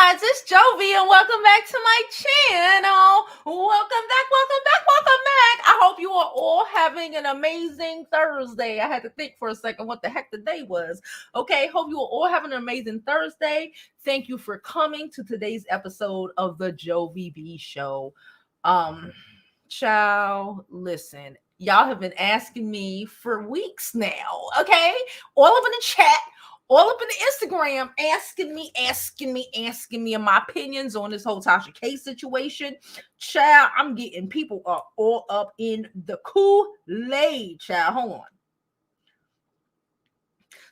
guys, it's Jovi and welcome back to my channel. Welcome back. I hope you are all having an amazing Thursday. I had to think for a second what the heck the day was. Okay, hope you are all having an amazing Thursday. Thank you for coming to today's episode of the Jovi B Show. Child, listen, y'all have been asking me for weeks now, okay? All up in the chat, all up in the Instagram, asking me my opinions on this whole Tasha K situation. Child, I'm getting people are all up in the Kool-Aid, child. Hold on.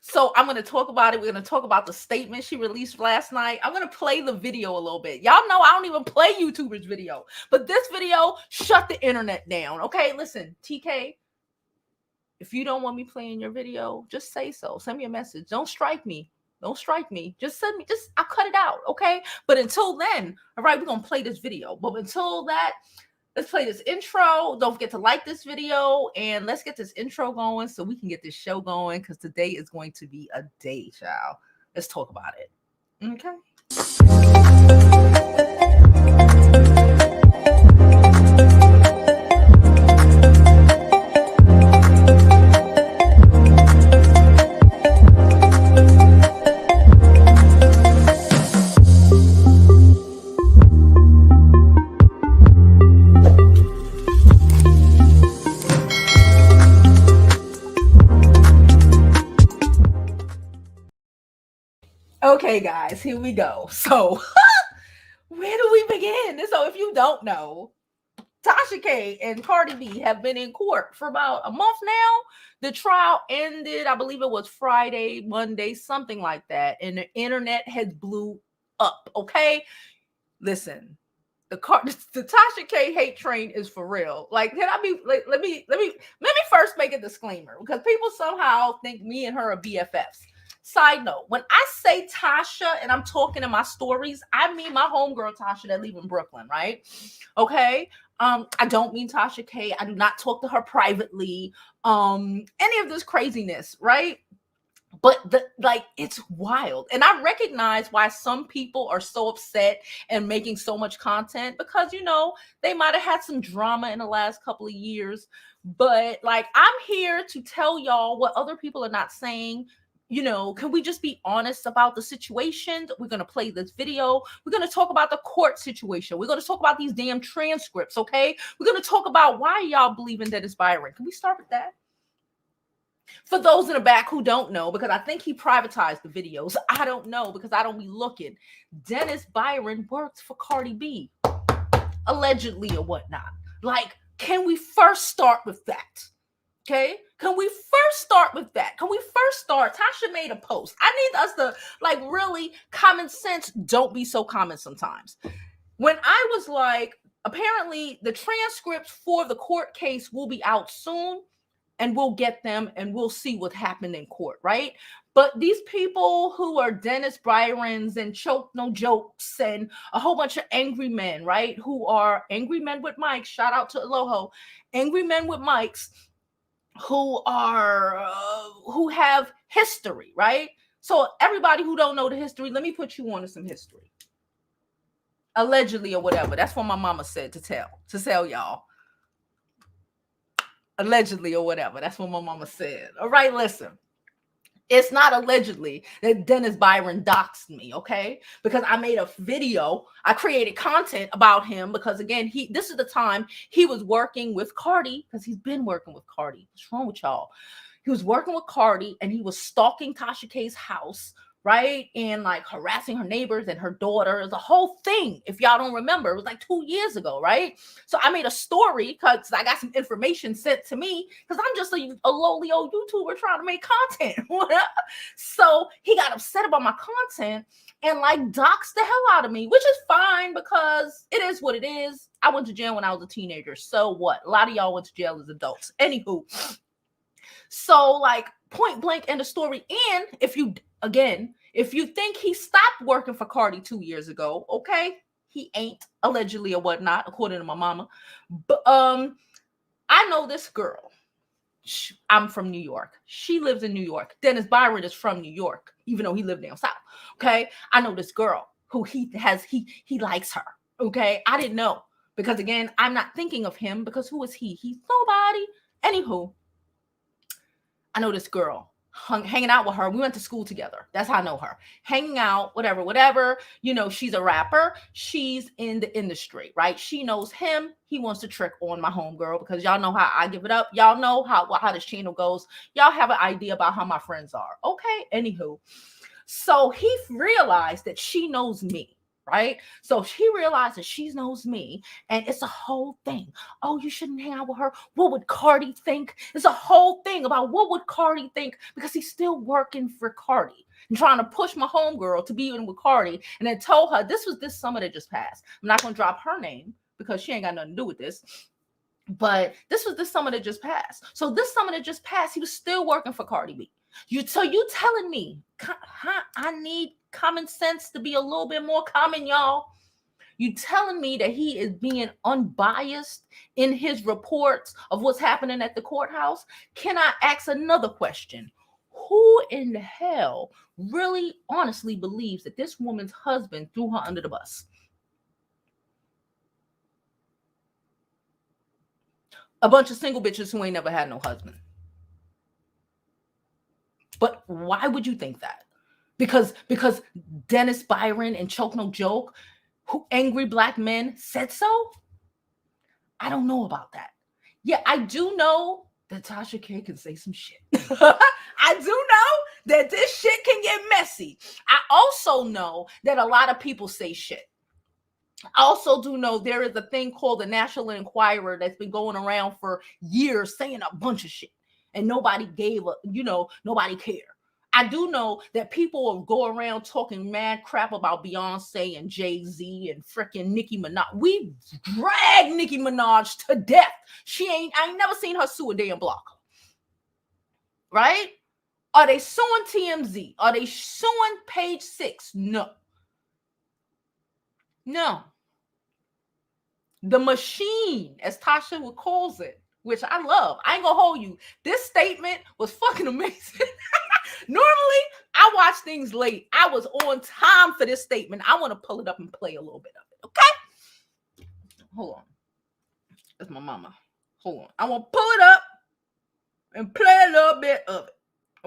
So I'm going to talk about it. We're going to talk about the statement she released last night. I'm going to play the video a little bit. Y'all know I don't even play YouTubers' video, but this video shut the internet down. Okay, listen, TK, if you don't want me playing your video, just say so. Send me a message. Don't strike me. Just send me, I'll cut it out. Okay. But until then, all right, we're going to play this video. But until that, let's play this intro. Don't forget to like this video and let's get this intro going so we can get this show going because today is going to be a day, child. Let's talk about it. Okay. Okay, guys, here we go. So, where do we begin? So, if you don't know, Tasha K and Cardi B have been in court for about a month now. The trial ended, I believe it was Friday, Monday, something like that, and the internet has blew up. Okay, listen, the Tasha K hate train is for real. Like, can I be? Let me first make a disclaimer because people somehow think me and her are BFFs. Side note, when I say Tasha and I'm talking in my stories, I mean my homegirl Tasha that live in Brooklyn, right? Okay. I don't mean Tasha K. I do not talk to her privately. Any of this craziness, right? But it's wild. And I recognize why some people are so upset and making so much content because, you know, they might have had some drama in the last couple of years. But like, I'm here to tell y'all what other people are not saying. You know, can we just be honest about the situation? We're going to play this video. We're going to talk about the court situation. We're going to talk about these damn transcripts, okay? We're going to talk about why y'all believe in Dennis Byron. Can we start with that? For those in the back who don't know, because I think he privatized the videos. I don't know because I don't be looking. Dennis Byron works for Cardi B, allegedly or whatnot. Like, can we first start with that? Okay, can we first start with that? Tasha made a post. I need us to like really common sense. Don't be so common sometimes. When I was like, apparently the transcripts for the court case will be out soon and we'll get them and we'll see what happened in court, right? But these people who are Dennis Byron's and Choke No Jokes and a whole bunch of angry men, right? Who are angry men with mics. Shout out to Aloho. Angry men with mics. Who have history, right? So everybody who don't know the history, let me put you on to some history. Allegedly or whatever. That's what my mama said to tell y'all. Allegedly or whatever. That's what my mama said. All right, listen. It's not allegedly that Dennis Byron doxed me, okay? Because I made a video. I created content about him because, again, this is the time he was working with Cardi because he's been working with Cardi. What's wrong with y'all? He was working with Cardi and he was stalking Tasha K's house, right? And like harassing her neighbors and her daughter. It's a whole thing. If y'all don't remember, it was like 2 years ago, right? So I made a story because I got some information sent to me because I'm just a lowly old YouTuber trying to make content. So he got upset about my content and like doxed the hell out of me, which is fine because it is what it is. I went to jail when I was a teenager. So what? A lot of y'all went to jail as adults. Anywho. So like point blank in the story. And if you think he stopped working for Cardi 2 years ago, okay, he ain't, allegedly or whatnot, according to my mama. But I know this girl. I'm from New York. She lives in New York. Dennis Byron is from New York, even though he lived down south. Okay, I know this girl who he likes her. Okay, I didn't know because again, I'm not thinking of him because who is he? He's nobody. Anywho, I know this girl hanging out with her. We went to school together. That's how I know her. Hanging out, whatever. You know, she's a rapper. She's in the industry, right? She knows him. He wants to trick on my homegirl because y'all know how I give it up. Y'all know how this channel goes. Y'all have an idea about how my friends are. Okay, anywho. So he realized that she knows me, right? So she realized that she knows me, and it's a whole thing. Oh, you shouldn't hang out with her. What would Cardi think? It's a whole thing about what would Cardi think because he's still working for Cardi and trying to push my homegirl to be in with Cardi, and then told her this was this summer that just passed. I'm not gonna drop her name because she ain't got nothing to do with this. But this was this summer that just passed. So this summer that just passed, he was still working for Cardi B. You telling me I need common sense to be a little bit more common, y'all? You telling me that he is being unbiased in his reports of what's happening at the courthouse? Can I ask another question? Who in the hell really honestly believes that this woman's husband threw her under the bus? A bunch of single bitches who ain't never had no husband. But why would you think that? Because Dennis Byron and Choke No Joke, who angry black men said so? I don't know about that. Yeah, I do know that Tasha K can say some shit. I do know that this shit can get messy. I also know that a lot of people say shit. I also do know there is a thing called the National Enquirer that's been going around for years saying a bunch of shit. And nobody nobody cared. I do know that people will go around talking mad crap about Beyonce and Jay-Z and freaking Nicki Minaj. We drag Nicki Minaj to death. I ain't never seen her sue a damn block. Right? Are they suing TMZ? Are they suing Page 6? No. No. The machine, as Tasha would calls it, which I love. I ain't gonna hold you. This statement was fucking amazing. Normally, I watch things late. I was on time for this statement. I want to pull it up and play a little bit of it. Okay? Hold on. That's my mama. Hold on. I want to pull it up and play a little bit of it.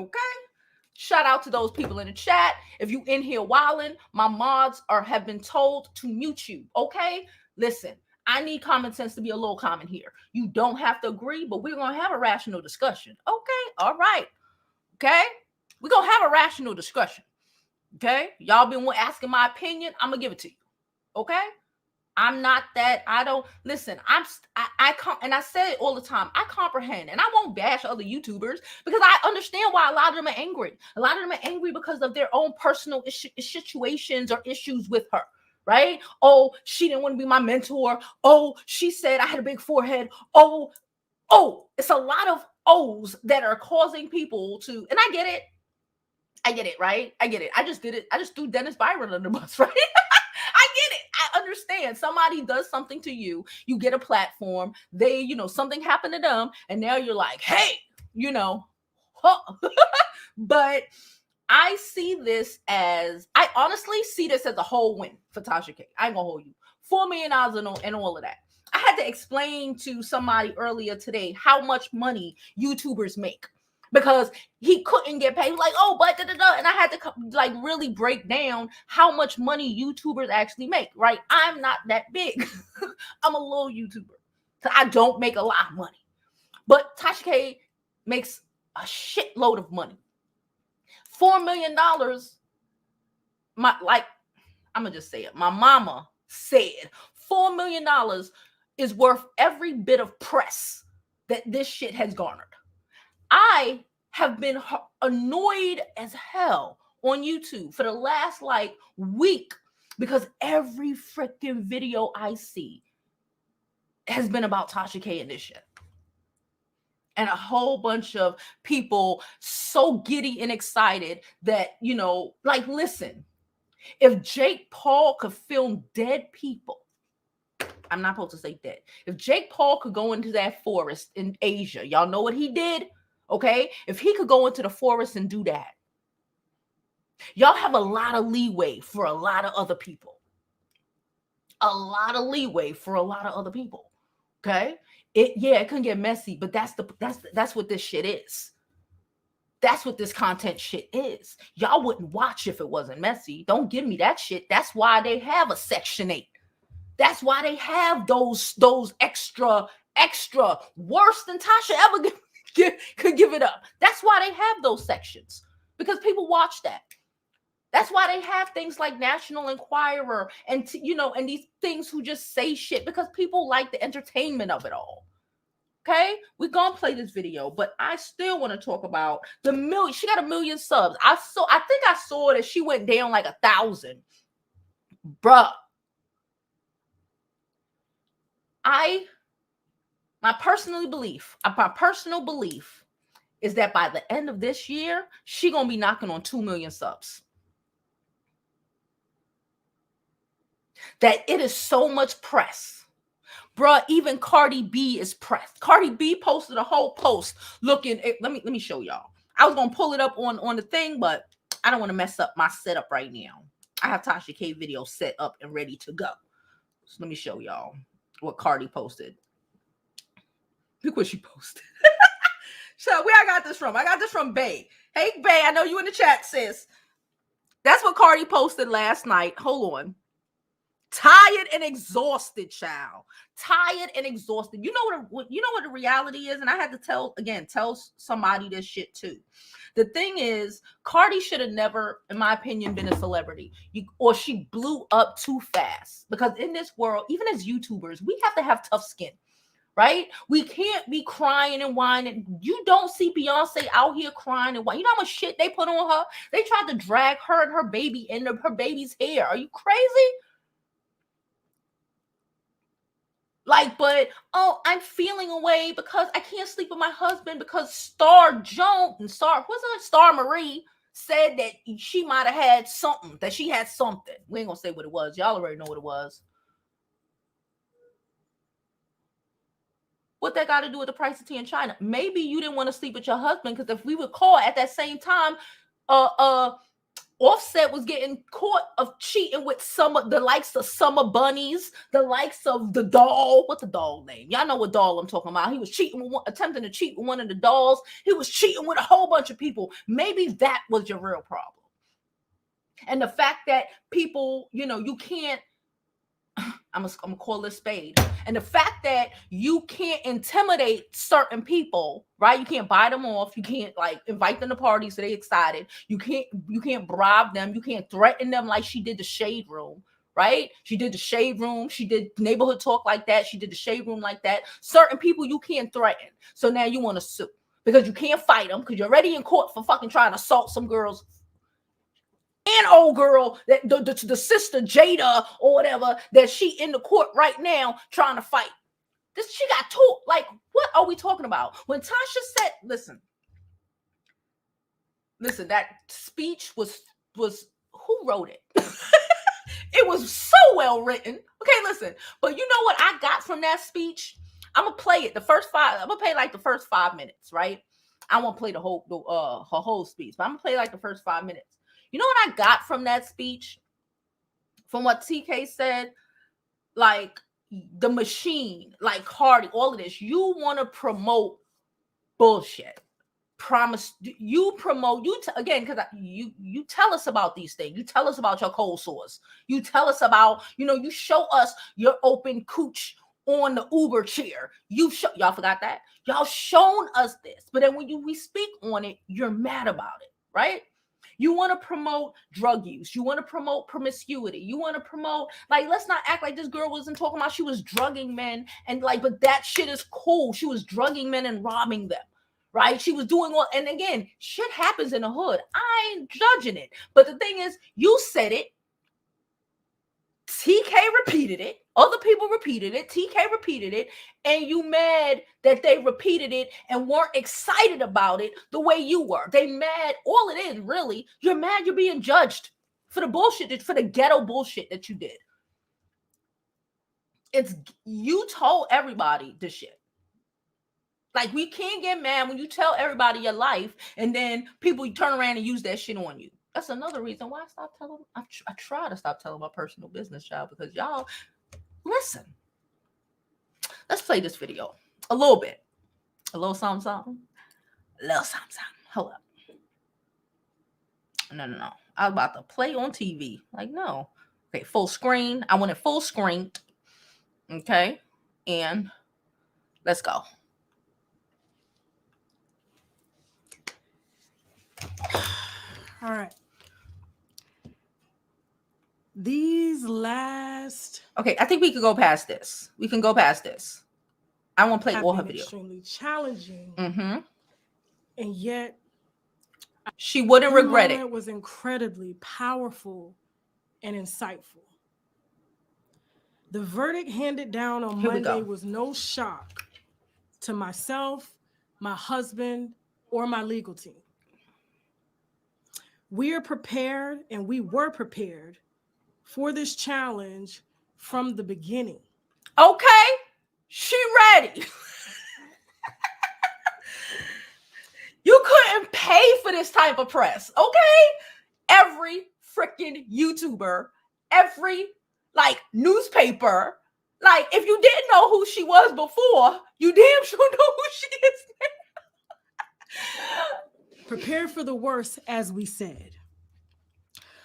Okay? Shout out to those people in the chat. If you in here wilding, my mods have been told to mute you. Okay? Listen. I need common sense to be a little common here. You don't have to agree, but we're going to have a rational discussion. Okay? All right. Okay? We're going to have a rational discussion. Okay? Y'all been asking my opinion. I'm going to give it to you. Okay? I'm not that. I don't listen. And I say it all the time. I comprehend, and I won't bash other YouTubers because I understand why a lot of them are angry. A lot of them are angry because of their own personal situations or issues with her. Right? Oh, she didn't want to be my mentor. Oh, she said I had a big forehead. Oh, it's a lot of O's that are causing people to, and I get it. I get it, right? I get it. I just did it. I just threw Dennis Byron under the bus, right? I get it. I understand. Somebody does something to you. You get a platform. They, something happened to them. And now you're like, hey, but I honestly see this as a whole win for Tasha K. I ain't gonna hold you. $4 million and all of that. I had to explain to somebody earlier today how much money YouTubers make because he couldn't get paid. Like, oh, but and I had to really break down how much money YouTubers actually make. Right? I'm not that big. I'm a little YouTuber, so I don't make a lot of money. But Tasha K makes a shitload of money. $4 million. I'm gonna just say it. My mama said $4 million is worth every bit of press that this shit has garnered. I have been annoyed as hell on YouTube for the last week because every freaking video I see has been about Tasha K and this shit. And a whole bunch of people so giddy and excited that, listen, if Jake Paul could film dead people, I'm not supposed to say dead. If Jake Paul could go into that forest in Asia, y'all know what he did, okay? If he could go into the forest and do that, Y'all have a lot of leeway for a lot of other people. A lot of leeway for a lot of other people. Okay? It can get messy, but that's what this shit is. That's what this content shit is. Y'all wouldn't watch if it wasn't messy. Don't give me that shit. That's why they have a Section 8. That's why they have those extra worse than Tasha ever could give it up. That's why they have those sections, because people watch that. That's why they have things like National Enquirer and and these things who just say shit, because people like the entertainment of it all. Okay, we're gonna play this video, but I still want to talk about the million. She got 1 million subs. I think I saw that she went down like 1,000. Bruh. My personal belief is that by the end of this year, she gonna be knocking on 2 million subs. That it is so much press. Bruh, even Cardi B is pressed. Cardi B posted a whole post looking at, let me show y'all. I was gonna pull it up on the thing, but I don't want to mess up my setup right now. I have Tasha K video set up and ready to go. So let me show y'all what Cardi posted. Look what she posted. So where I got this from? I got this from Bay. Hey, Bay, I know you in the chat, sis. That's what Cardi posted last night. Hold on. Tired and exhausted, child. Tired and exhausted. You know what the reality is? And I had to tell somebody this shit too. The thing is, Cardi should have never, in my opinion, been a celebrity. Or she blew up too fast. Because in this world, even as YouTubers, we have to have tough skin. Right? We can't be crying and whining. You don't see Beyonce out here crying and whining. You know how much shit they put on her? They tried to drag her and her baby in her baby's hair. Are you crazy? Like, but, oh, I'm feeling away because I can't sleep with my husband because Star Marie said that she might have had something, that she had something. We ain't gonna say what it was. Y'all already know what it was. What that got to do with the price of tea in China? Maybe you didn't want to sleep with your husband, because if we recall, at that same time, Offset was getting caught of cheating with the likes of Summer Bunnies, the likes of the doll. What's the doll name? Y'all know what doll I'm talking about. He was attempting to cheat with one of the dolls. He was cheating with a whole bunch of people. Maybe that was your real problem. And the fact that people, you can't, I'm gonna call this spade. And the fact that you can't intimidate certain people, right? You can't buy them off. You can't invite them to parties so they excited. You can't bribe them. You can't threaten them like she did the Shade Room, right? She did the Shade Room. She did Neighborhood Talk like that. She did the Shade Room like that. Certain people you can't threaten. So now you want to sue because you can't fight them, because you're already in court for fucking trying to assault some girls. And old girl, that the sister Jada or whatever, that she in the court right now trying to fight. She got told. Like, what are we talking about? When Tasha said, listen, that speech was who wrote it? It was so well written. Okay, listen, but you know what I got from that speech? I'm gonna play it. I'm gonna play like the first 5 minutes, right? I won't play her whole speech, but I'm gonna play like the first 5 minutes. You know what I got from that speech? From what TK said, like the machine, like Cardi, all of this. You want to promote bullshit. Promise you promote again, because you tell us about these things. You tell us about your cold sores. You tell us about, you show us your open cooch on the Uber chair. Y'all forgot that? Y'all shown us this, but then when we speak on it, you're mad about it, right? You want to promote drug use. You want to promote promiscuity. You want to promote, let's not act like this girl wasn't talking about she was drugging men and but that shit is cool. She was drugging men and robbing them, right? She was doing all, and again, shit happens in the hood. I ain't judging it. But the thing is, you said it. TK repeated it. Other people repeated it. TK repeated it. And you mad that they repeated it and weren't excited about it the way you were. They mad. All it is, really, you're mad you're being judged for the bullshit, for the ghetto bullshit that you did. You told everybody this shit. We can't get mad when you tell everybody your life and then people turn around and use that shit on you. That's another reason why I stopped telling. I try to stop telling my personal business, child, because y'all listen. Let's play this video a little bit, a little something, something, a little something, something. Hold up. No. I was about to play on TV. Like, no. Okay, full screen. I want it full screen. Okay, and let's go. All right. These last. Okay, I think we could go past this. We can go past this. I want to play all her videos. Extremely challenging. Mm-hmm. And yet, she wouldn't regret it. It was incredibly powerful and insightful. The verdict handed down on Monday was no shock to myself, my husband, or my legal team. We are prepared, and we were prepared for this challenge from the beginning. Okay, she ready. You couldn't pay for this type of press, okay? Every freaking YouTuber, every newspaper, if you didn't know who she was before, you damn sure know who she is now. Prepare for the worst, as we said.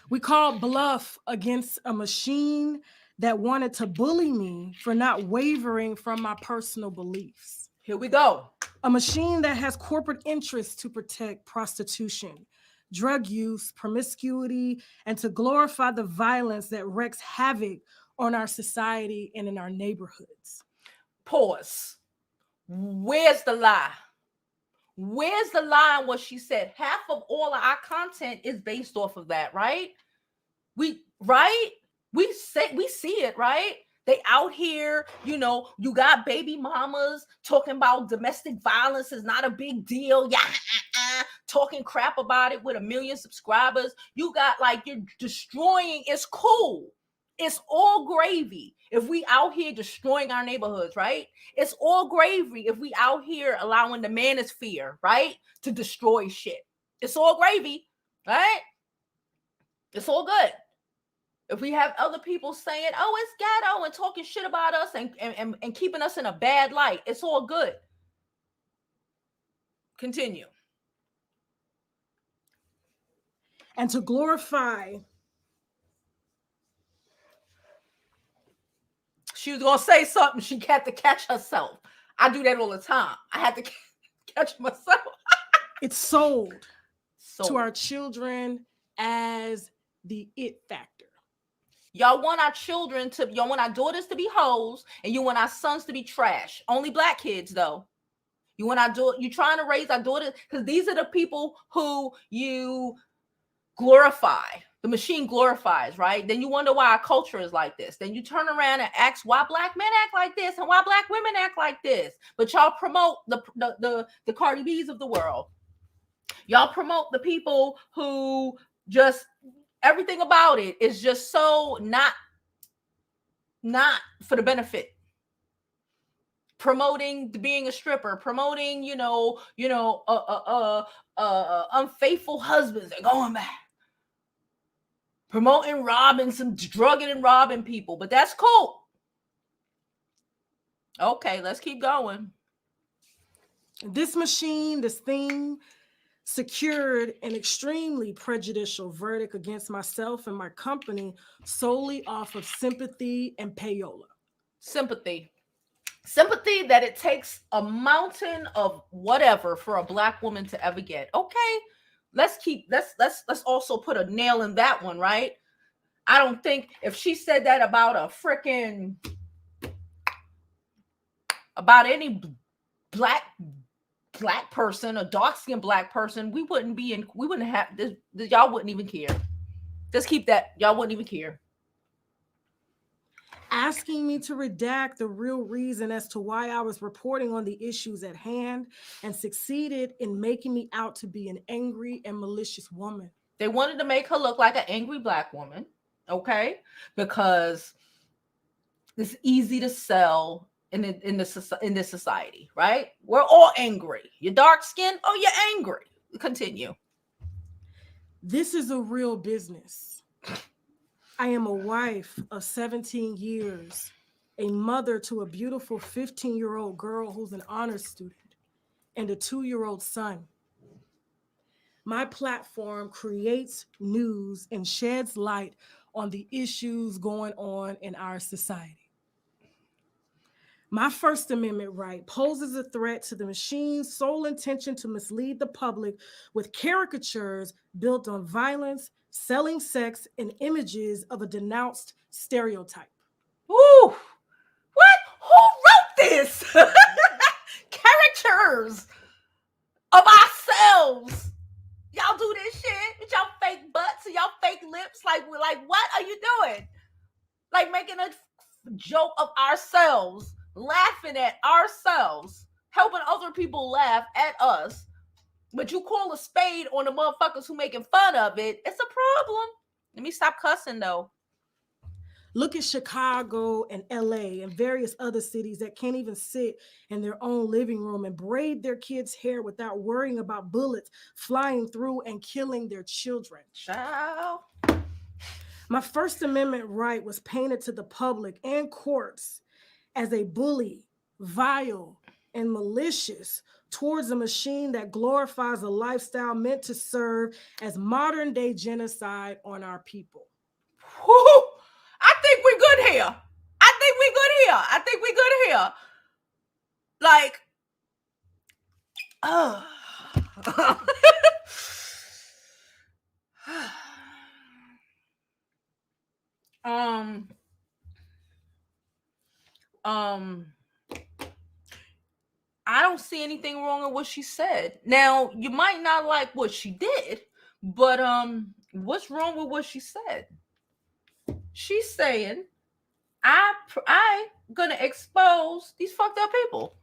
We called bluff against a machine that wanted to bully me for not wavering from my personal beliefs. Here we go. A machine that has corporate interests to protect prostitution, drug use, promiscuity, and to glorify the violence that wreaks havoc on our society and in our neighborhoods. Pause. Where's the lie? Where's the lie on what she said? Half of all of our content is based off of that, right? We see it, right? They out here, you got baby mamas talking about domestic violence is not a big deal. Yeah, talking crap about it with 1 million subscribers. You got you're destroying. It's cool. It's all gravy if we out here destroying our neighborhoods, right? It's all gravy if we out here allowing the manosphere, right, to destroy shit. It's all gravy, right? It's all good. If we have other people saying, oh, it's ghetto and talking shit about us and keeping us in a bad light, it's all good. Continue. And to glorify. She was going to say something. She had to catch herself. I do that all the time. I had to catch myself. It's sold to our children as the it factor. Y'all want our daughters to be hoes, and you want our sons to be trash. Only black kids, though. You trying to raise our daughters, because these are the people who you glorify. The machine glorifies, right? Then you wonder why our culture is like this. Then you turn around and ask why black men act like this and why black women act like this. But y'all promote the Cardi B's of the world. Y'all promote the people who just everything about it is just so not for the benefit. Promoting being a stripper, promoting unfaithful husbands and going back. Promoting drugging and robbing people, but that's cool. Okay, let's keep going. This machine, this thing, secured an extremely prejudicial verdict against myself and my company solely off of sympathy and payola. Sympathy that it takes a mountain of whatever for a black woman to ever get. Okay, let's also put a nail in that one, right? I don't think if she said that about any black person, a dark-skinned black person, we wouldn't have this. Y'all wouldn't even care. Just keep that. Y'all wouldn't even care. Asking me to redact the real reason as to why I was reporting on the issues at hand, and succeeded in making me out to be an angry and malicious woman. They wanted to make her look like an angry black woman, okay? Because it's easy to sell in this society, right? We're all angry. You're dark skinned, oh, you're angry. Continue. This is a real business. I am a wife of 17 years, a mother to a beautiful 15-year-old girl who's an honors student, and a 2-year-old son. My platform creates news and sheds light on the issues going on in our society. My First Amendment right poses a threat to the machine's sole intention to mislead the public with caricatures built on violence, selling sex, and images of a denounced stereotype. Ooh, what? Who wrote this? Characters of ourselves. Y'all do this shit with y'all fake butts and y'all fake lips. Like what are you doing? Like making a joke of ourselves, laughing at ourselves, helping other people laugh at us. But you call a spade on the motherfuckers who making fun of it. It's a problem. Let me stop cussing though. Look at Chicago and LA and various other cities that can't even sit in their own living room and braid their kids' hair without worrying about bullets flying through and killing their children. Child. My First Amendment right was painted to the public and courts as a bully, vile, and malicious towards a machine that glorifies a lifestyle meant to serve as modern-day genocide on our people. Woo! I think we're good here. I think we good here. Like, I don't see anything wrong with what she said. Now, you might not like what she did, but what's wrong with what she said? She's saying, I gonna expose these fucked up people,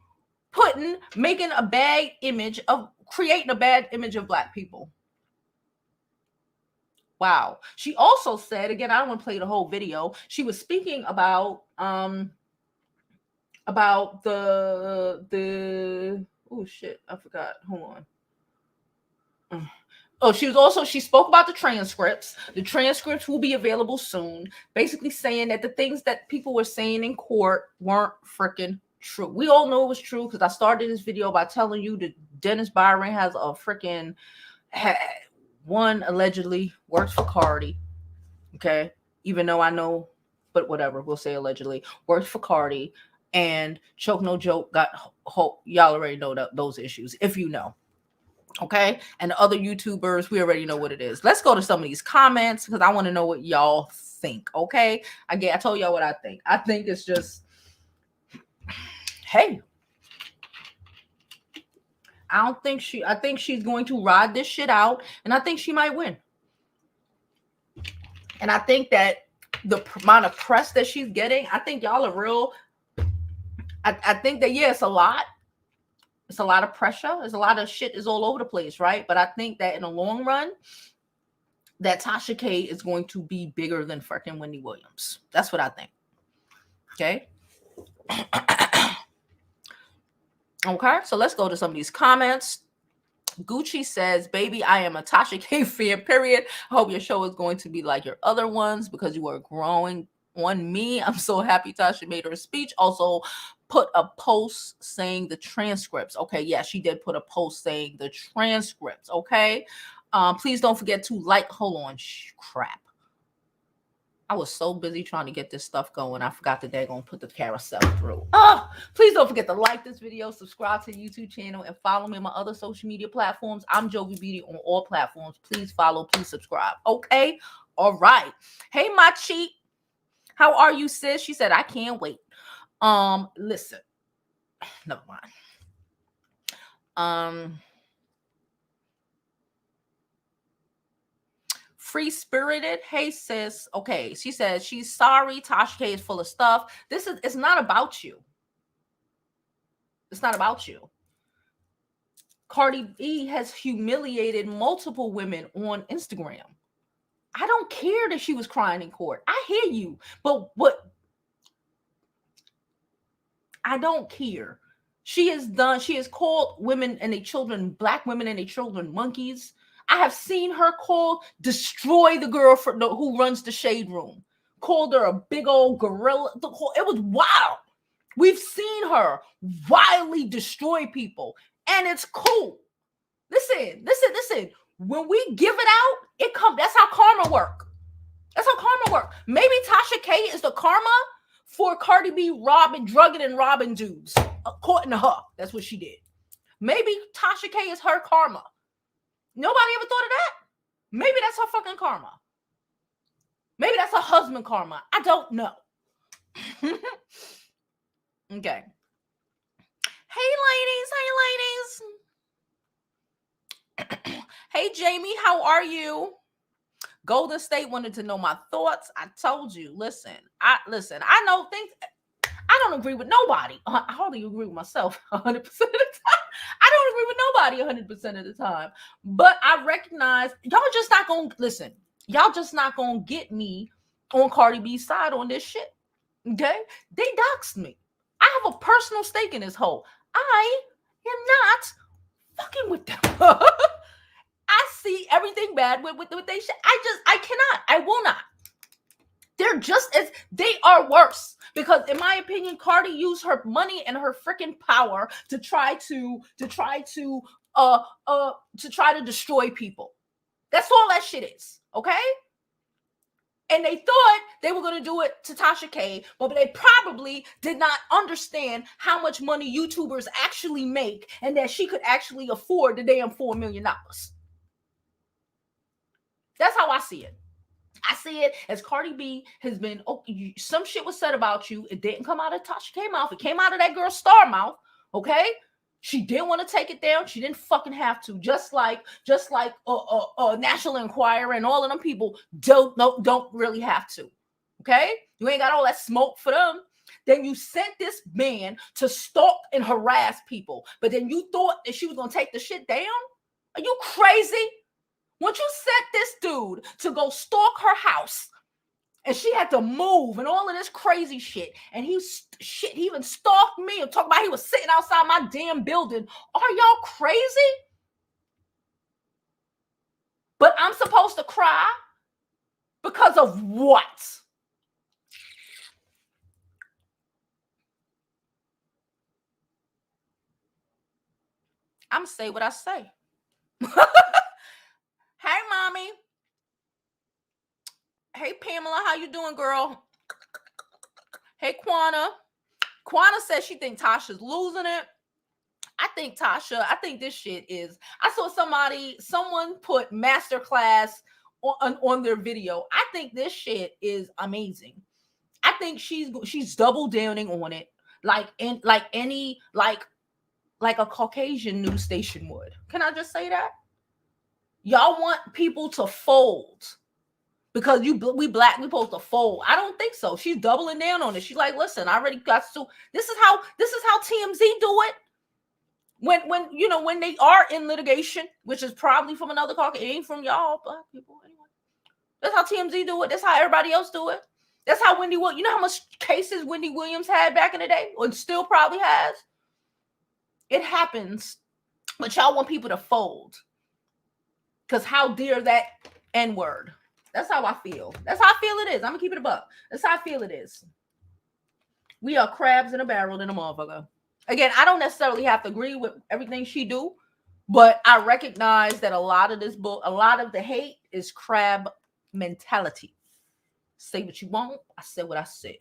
creating a bad image of Black people. Wow. She also said, again, I don't want to play the whole video. She was speaking about the oh shit, I forgot. Hold on. Oh, she spoke about the transcripts. The transcripts will be available soon, basically saying that the things that people were saying in court weren't freaking true. We all know it was true because I started this video by telling you that Dennis Byron has a freaking one allegedly works for Cardi. Okay, even though I know, but whatever, we'll say allegedly works for Cardi. And Choke No Joke got y'all already know those issues if you know. Okay, and the other YouTubers, we already know what it is. Let's go to some of these comments because I want to know what y'all think. Okay, I told y'all what I think. I think it's just, hey, I think she's going to ride this shit out, and I think she might win. And I think that the amount of press that she's getting, I think y'all are real. I think that, yeah, it's a lot. It's a lot of pressure. There's a lot of shit is all over the place, right? But I think that in the long run, that Tasha K is going to be bigger than freaking Wendy Williams. That's what I think. Okay. Okay, so let's go to some of these comments. Gucci says, baby, I am a Tasha K fan, period. I hope your show is going to be like your other ones because you are growing on me. I'm so happy Tasha made her speech. Also put a post saying the transcripts. Okay, yeah, she did put a post saying the transcripts. Okay, please don't forget to like. Hold on, crap. I was so busy trying to get this stuff going. I forgot that they're going to put the carousel through. Oh, please don't forget to like this video, subscribe to the YouTube channel, and follow me on my other social media platforms. I'm Jovi Beauty on all platforms. Please follow, please subscribe. Okay? All right. Hey, my cheat. How are you, sis? She said, I can't wait. Listen. Never mind. Free spirited. Hey, sis. Okay. She says she's sorry. Tasha K is full of stuff. It's not about you. It's not about you. Cardi B has humiliated multiple women on Instagram. I don't care that she was crying in court. I hear you. But what? I don't care. She has called women and their children, Black women and their children, monkeys. I have seen her destroy the girl who runs the shade room. Called her a big old gorilla. It was wild. We've seen her wildly destroy people, and it's cool. Listen. When we give it out, it comes. That's how karma works. Maybe Tasha K is the karma for Cardi B drugging and robbing dudes. According to her, that's what she did. Maybe Tasha K is her karma. Nobody ever thought of that. Maybe that's her fucking karma. Maybe that's her husband karma. I don't know. Okay. Hey, ladies. Hey, Jamie, how are you? Golden State wanted to know my thoughts. I told you. Listen. I know things. I don't agree with nobody. I hardly agree with myself 100% of the time. I don't agree with nobody 100% of the time. But I recognize y'all just not gonna listen. Y'all just not gonna get me on Cardi B's side on this shit. Okay? They doxed me. I have a personal stake in this whole. I am not fucking with them. I see everything bad with they shit. I cannot. I will not. They're just as they are worse because, in my opinion, Cardi used her money and her freaking power to try to destroy people. That's all that shit is. Okay. And they thought they were going to do it to Tasha K, but they probably did not understand how much money YouTubers actually make and that she could actually afford the damn $4 million. That's how I see it. I see it as Cardi B has been, some shit was said about you. It didn't come out of Tasha K mouth. It came out of that girl's star mouth. Okay. She didn't want to take it down. She didn't fucking have to. Just like National Enquirer and all of them people don't really have to. Okay. You ain't got all that smoke for them. Then you sent this man to stalk and harass people. But then you thought that she was going to take the shit down? Are you crazy? Once you sent this dude to go stalk her house, and she had to move and all of this crazy shit, and he even stalked me and talked about he was sitting outside my damn building. Are y'all crazy? But I'm supposed to cry because of what? I'm say what I say. Hey, mommy. Hey, Pamela, how you doing, girl? Hey, Quana. Quana says she thinks Tasha's losing it. I think this shit is. I saw someone put masterclass on their video. I think this shit is amazing. I think she's double downing on it, like a Caucasian news station would. Can I just say that? Y'all want people to fold because we black, we supposed to fold. I don't think so. She's doubling down on it. She's like, listen, I already got to. This is how TMZ do it. When they are in litigation, which is probably from another Caucasian, it ain't from y'all black people anyway. That's how TMZ do it. That's how everybody else do it. That's how Wendy Williams. You know how much cases Wendy Williams had back in the day, or still probably has. It happens, but y'all want people to fold. Because how dare that N-word? That's how I feel. That's how I feel it is. I'm going to keep it a buck. That's how I feel it is. We are crabs in a barrel in a motherfucker. Again, I don't necessarily have to agree with everything she do, but I recognize that a lot of the hate is crab mentality. Say what you want. I said what I said.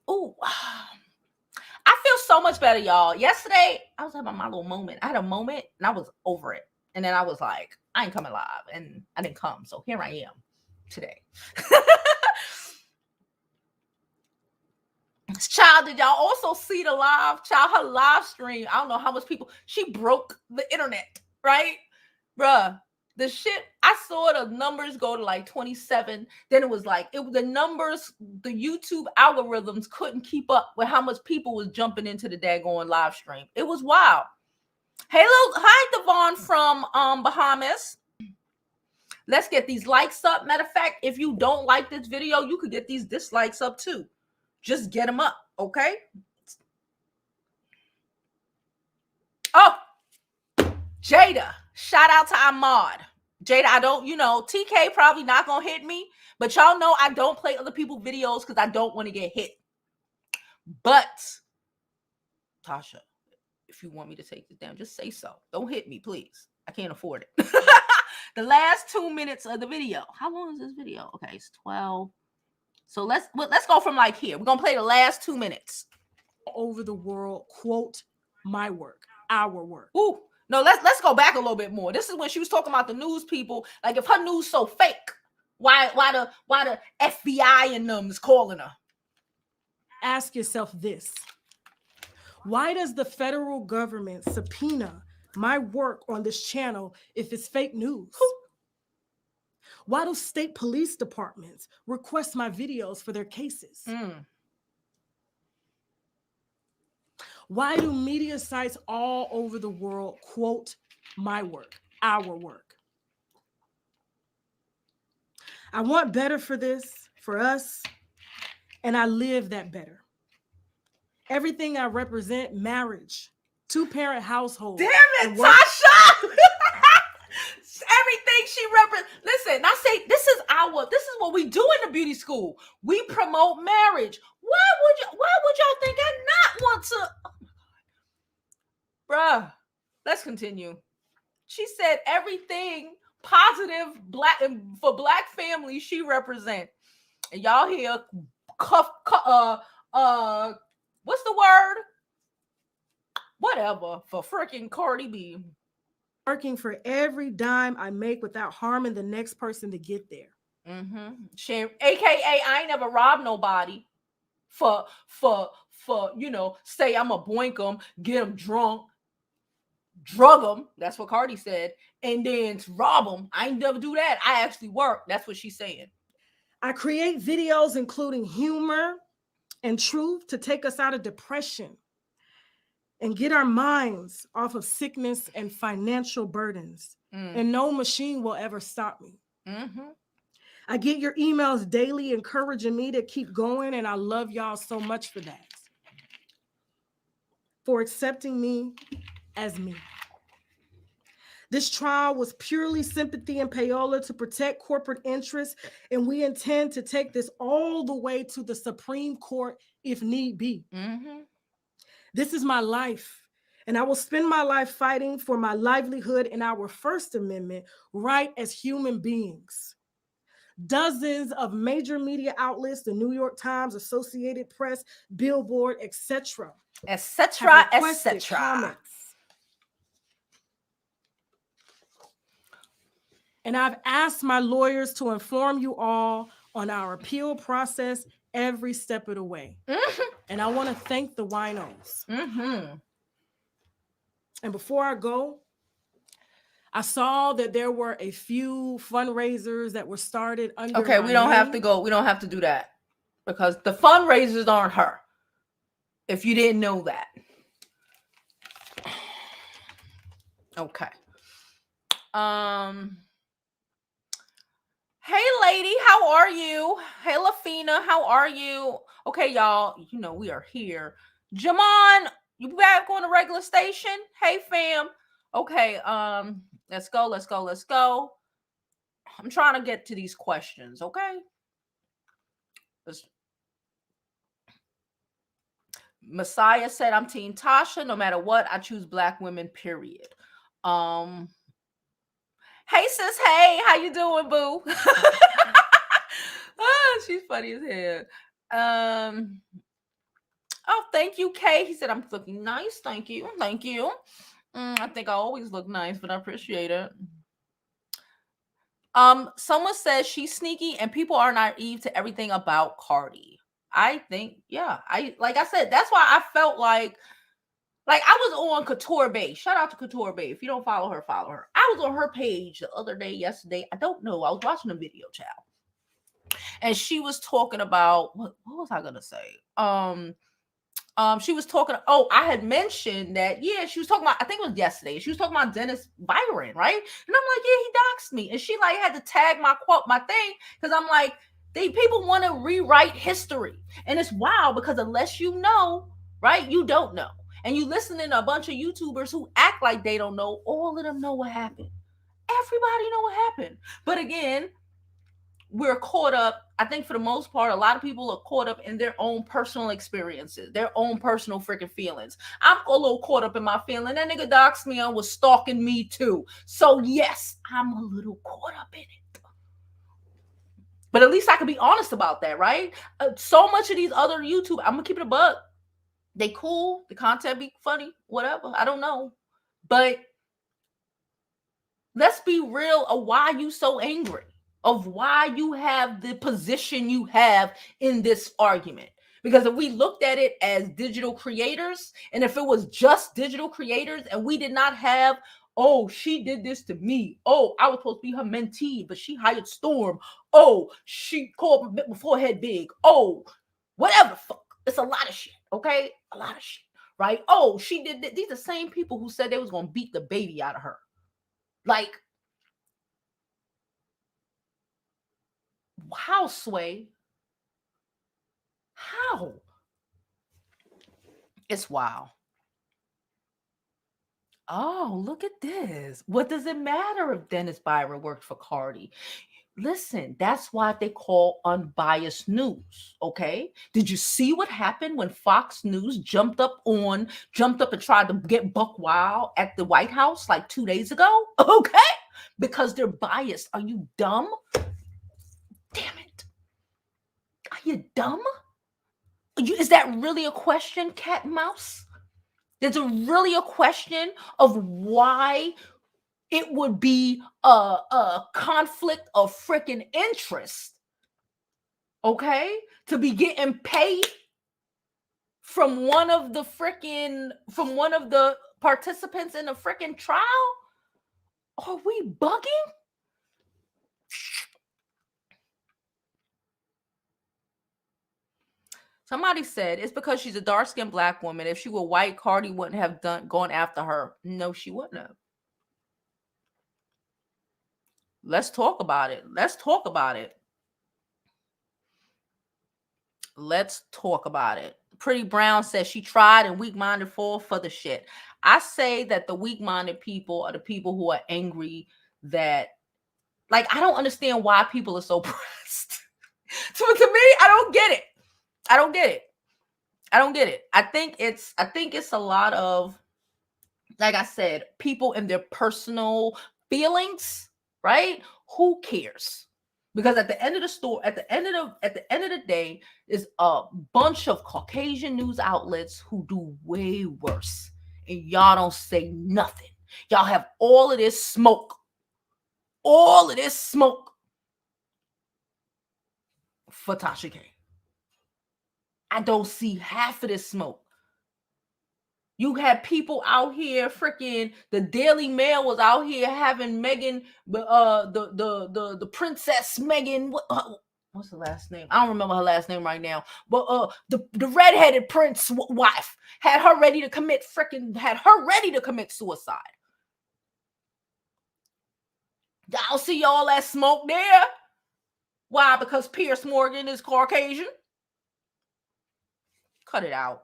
Ooh. I feel so much better, y'all. Yesterday, I was having my little moment. I had a moment and I was over it. And then I was like, I ain't coming live. And I didn't come. So here I am today. Child, did y'all also see the her live stream? I don't know how much people, she broke the internet, right? Bruh, the shit, I saw the numbers go to like 27. Then it was the numbers, the YouTube algorithms couldn't keep up with how much people was jumping into the daggone live stream. It was wild. Hi, Devon from Bahamas. Let's get these likes up. Matter of fact, if you don't like this video, you could get these dislikes up too. Just get them up, okay? Oh, Jada. Shout out to Ahmad. Jada, I don't, TK probably not going to hit me, but y'all know I don't play other people's videos because I don't want to get hit. But, Tasha, if you want me to take this down, just say so. Don't hit me, please. I can't afford it. The last 2 minutes of the video. How long is this video? Okay, it's 12. So let's go from like here. We're going to play the last 2 minutes. Over the world, quote, my work, our work. Ooh. No, let's go back a little bit more. This is when she was talking about the news people. Like, if her news so fake, why the FBI and them is calling her? Ask yourself this. Why does the federal government subpoena my work on this channel if it's fake news? Why do state police departments request my videos for their cases? Why do media sites all over the world quote my work, our work? I want better for this, for us, and I live that better. Everything I represent, marriage, 2-parent household. Damn it, Tasha! Everything she represents. Listen, I say this is what we do in the beauty school. We promote marriage. Why would y'all think I not want to? Oh my God. Bruh, let's continue. She said everything positive for black families she represents. And y'all hear what's the word? Whatever for freaking Cardi B. Working for every dime I make without harming the next person to get there. She, AKA, I ain't never robbed nobody for say I'm a boink them, get them drunk, drug them. That's what Cardi said. And then rob them. I ain't never do that. I actually work. That's what she's saying. I create videos including humor and truth to take us out of depression and get our minds off of sickness and financial burdens. And no machine will ever stop me. I get your emails daily encouraging me to keep going, and I love y'all so much for that. For accepting me as me. This trial was purely Sympathy and Payola to protect corporate interests, and we intend to take this all the way to the Supreme Court if need be. This is my life, and I will spend my life fighting for my livelihood and our First Amendment right as human beings. Dozens of major media outlets, the New York Times, Associated Press, Billboard, etc. Comments. And I've asked my lawyers to inform you all on our appeal process every step of the way. And I want to thank the winos. And before I go, I saw that there were a few fundraisers that were started under Okay, we don't have to go. We don't have to do that because the fundraisers aren't her. If you didn't know that. Okay. Hey, lady, how are you? Hey, Lafina, how are you? Okay, y'all, we are here. Jamon, you back on the regular station? Hey, fam. Okay, let's go. I'm trying to get to these questions, okay? Messiah said, I'm Team Tasha. No matter what, I choose black women, period. Hey, sis. Hey, how you doing, boo? She's funny as hell. Oh, thank you, Kay. He said, I'm looking nice. Thank you. I think I always look nice, but I appreciate it. Someone says she's sneaky and people are naive to everything about Cardi. I think, yeah. Like I said, that's why I felt like I was on Couture Bay. Shout out to Couture Bay. If you don't follow her, follow her. I was on her page the other day, yesterday. I don't know. I was watching a video, child. And she was talking about, what was I going to say? She was talking, I had mentioned that, she was talking about, I think it was yesterday. She was talking about Dennis Byron, right? And I'm like, yeah, he doxed me. And she had to tag my thing. Because I'm like, people want to rewrite history. And it's wild because unless you know, right, you don't know. And you listening to a bunch of YouTubers who act like they don't know. All of them know what happened. Everybody know what happened. But again, we're caught up. I think for the most part, a lot of people are caught up in their own personal experiences, their own personal freaking feelings. I'm a little caught up in my feeling. That nigga doxed me and was stalking me too. So yes, I'm a little caught up in it. But at least I can be honest about that, right? So much of these other YouTube, I'm gonna keep it a buck. They cool, the content be funny, whatever. I don't know. But let's be real of why you so angry, of why you have the position you have in this argument. Because if we looked at it as digital creators, and if it was just digital creators and we did not have, oh, she did this to me. Oh, I was supposed to be her mentee, but she hired Storm. Oh, she called my forehead big. Oh, whatever the fuck. It's a lot of shit, okay? A lot of shit, right? Oh, she did this. These are the same people who said they was going to beat the baby out of her. Like, how, Sway? How? It's wild. Oh, look at this. What does it matter if Dennis Byron worked for Cardi? Listen, that's why they call unbiased news. Okay. Did you see what happened when Fox News jumped up and tried to get buck wild at the White House like 2 days ago? Okay. Because they're biased. Are you dumb? Damn it. Are you dumb? Is that really a question, cat and mouse? There's really a question of why it would be a conflict of freaking interest, okay, to be getting paid from one of the participants in the freaking trial? Are we bugging? Somebody said it's because she's a dark-skinned black woman. If she were white, Cardi wouldn't have gone after her. No, she wouldn't have. Let's talk about it. Let's talk about it. Pretty Brown says she tried and weak-minded fall for the shit. I say that the weak-minded people are the people who are angry that, like, I don't understand why people are so pressed. To me, I don't get it. I think it's a lot of, like I said, people and their personal feelings, right? Who cares? Because at the end of the story, at the end of the day, is a bunch of Caucasian news outlets who do way worse, and y'all don't say nothing. Y'all have all of this smoke for Tasha K. I don't see half of this smoke. You had people out here, freaking the Daily Mail was out here having Meghan, the Princess Meghan. What's the last name? I don't remember her last name right now. But the redheaded prince wife had her ready to commit suicide. Y'all see all that smoke there? Why? Because Piers Morgan is Caucasian? Cut it out.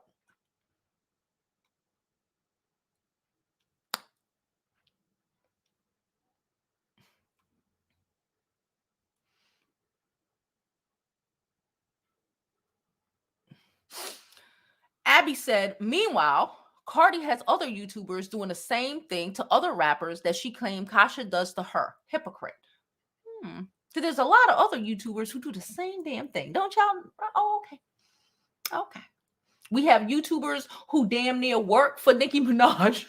Abby said, meanwhile, Cardi has other YouTubers doing the same thing to other rappers that she claimed Kasha does to her. Hypocrite. So there's a lot of other YouTubers who do the same damn thing. Don't y'all? Oh, okay. Okay. We have YouTubers who damn near work for Nicki Minaj.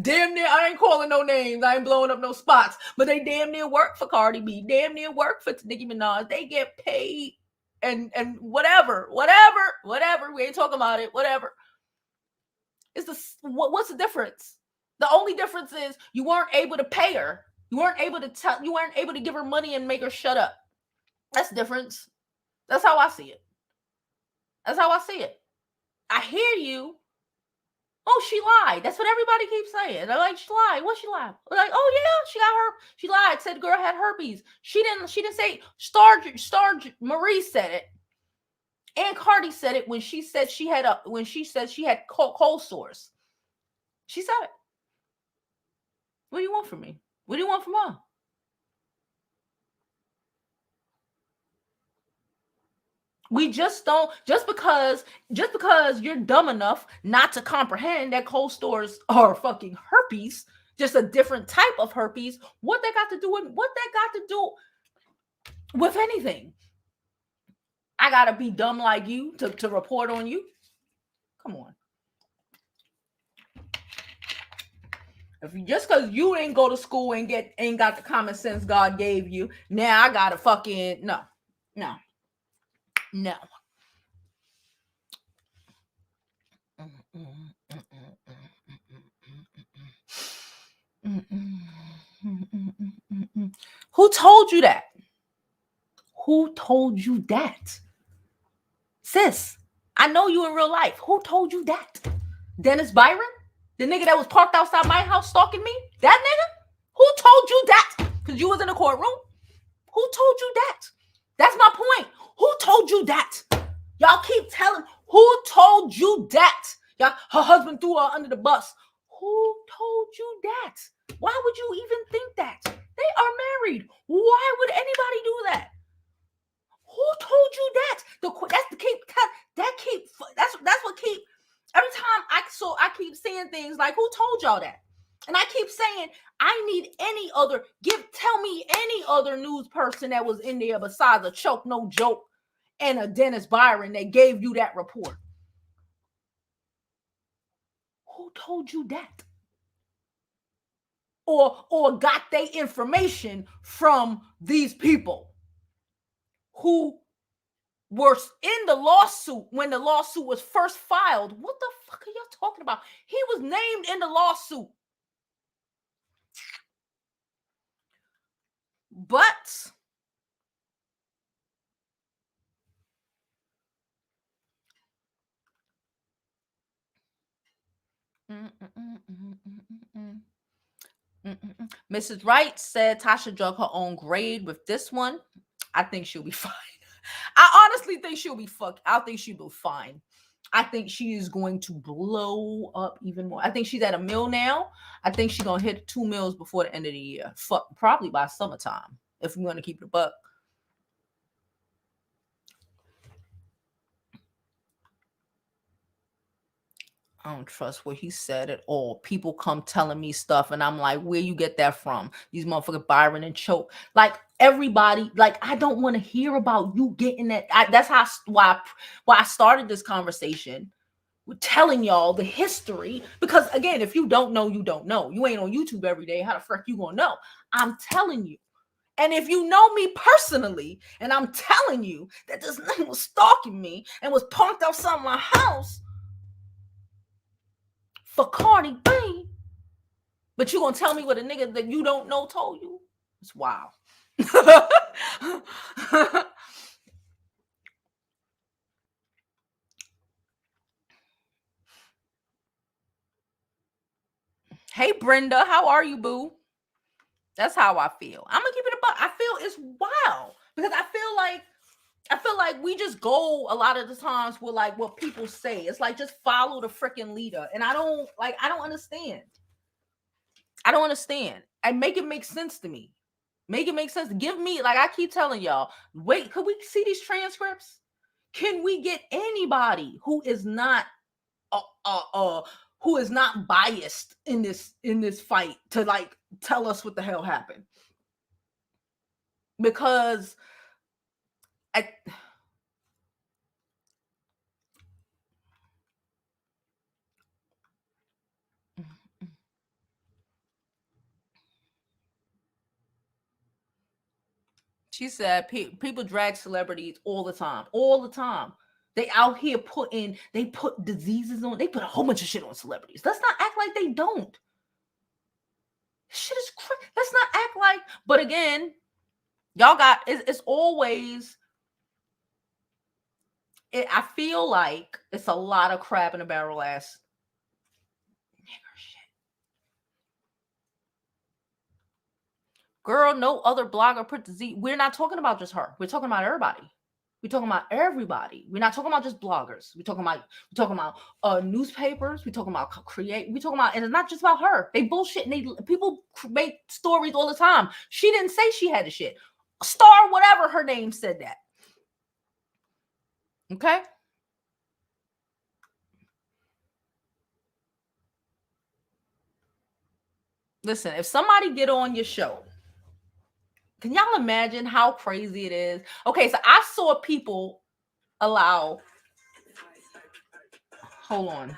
Damn near, I ain't calling no names. I ain't blowing up no spots. But they damn near work for Cardi B. Damn near work for Nicki Minaj. They get paid and whatever. We ain't talking about it. Whatever. What's the difference? The only difference is you weren't able to pay her. You weren't able to give her money and make her shut up. That's the difference. That's how I see it. I hear you. Oh, she lied. That's what everybody keeps saying. They're like, she lied. What she lied? They're like, oh yeah, she lied. Said the girl had herpes. She didn't say Star Marie said it. And Cardi said it when she said she had cold sores. She said it. What do you want from me? What do you want from her? We just don't, just because you're dumb enough not to comprehend that cold sores are fucking herpes, just a different type of herpes. What that got to do with anything? I gotta be dumb like you to report on you? Come on. If you, just because you ain't go to school and ain't got the common sense God gave you, now I gotta fucking no. Who told you that? Who told you that? Sis, I know you in real life. Who told you that? Dennis Byron? The nigga that was parked outside my house stalking me? That nigga? Who told you that? Because you was in the courtroom? Who told you that? That's my point. Who told you that? Y'all keep telling. Who told you that? Y'all, her husband threw her under the bus. Who told you that? Why would you even think that? They are married. Why would anybody do that? Who told you that? That's what keep. Every time I keep saying things like, who told y'all that? And I keep saying, I need tell me any other news person that was in there besides a Choke No Joke and a Dennis Byron that gave you that report. Who told you that? Or got their information from these people who were in the lawsuit when the lawsuit was first filed? What the fuck are y'all talking about? He was named in the lawsuit. But Mrs. Wright said Tasha drug her own grade with this one. I think she'll be fine. I honestly think she'll be I think she'll be fine. I think she is going to blow up even more. I think she's at $1 million now. I think she's gonna hit $2 million before the end of the year. Probably by summertime, if we want to keep it a buck. I don't trust what he said at all. People come telling me stuff, and I'm like, where you get that from? These motherfuckers Byron and Choke. Like, everybody, like, I don't want to hear about you getting that. That's why I started this conversation with telling y'all the history. Because, again, if you don't know, you don't know. You ain't on YouTube every day. How the frick you gonna know? I'm telling you. And if you know me personally, and I'm telling you that this nigga was stalking me and was parked outside my house for Cardi B, but you gonna tell me what a nigga that you don't know told you? It's wild. Hey Brenda, how are you, boo? That's how I feel. I'm gonna keep it a buck. I feel it's wild because I feel like we just go a lot of the times with like what people say. It's like, just follow the freaking leader, and I don't understand. I don't understand. And make it make sense to me. Make it make sense. Give me, like I keep telling y'all, wait, could we see these transcripts? Can we get anybody who is not biased in this fight to like tell us what the hell happened? Because she said people drag celebrities all the time. They out here they put diseases on, they put a whole bunch of shit on celebrities. Let's not act like they don't. Shit is crazy. Let's not act like, but again, y'all got, it's always, I feel like it's a lot of crab in a barrel ass nigger shit. Girl, no other blogger put disease. We're not talking about just her. We're talking about everybody. We're talking about everybody. We're not talking about just bloggers. We're talking about newspapers. We're talking about create. We're talking about, and it's not just about her. They bullshit and people make stories all the time. She didn't say she had the shit. Star whatever her name said that. Okay. Listen, if somebody get on your show, can y'all imagine how crazy it is? Okay, so I saw people allow. Hold on.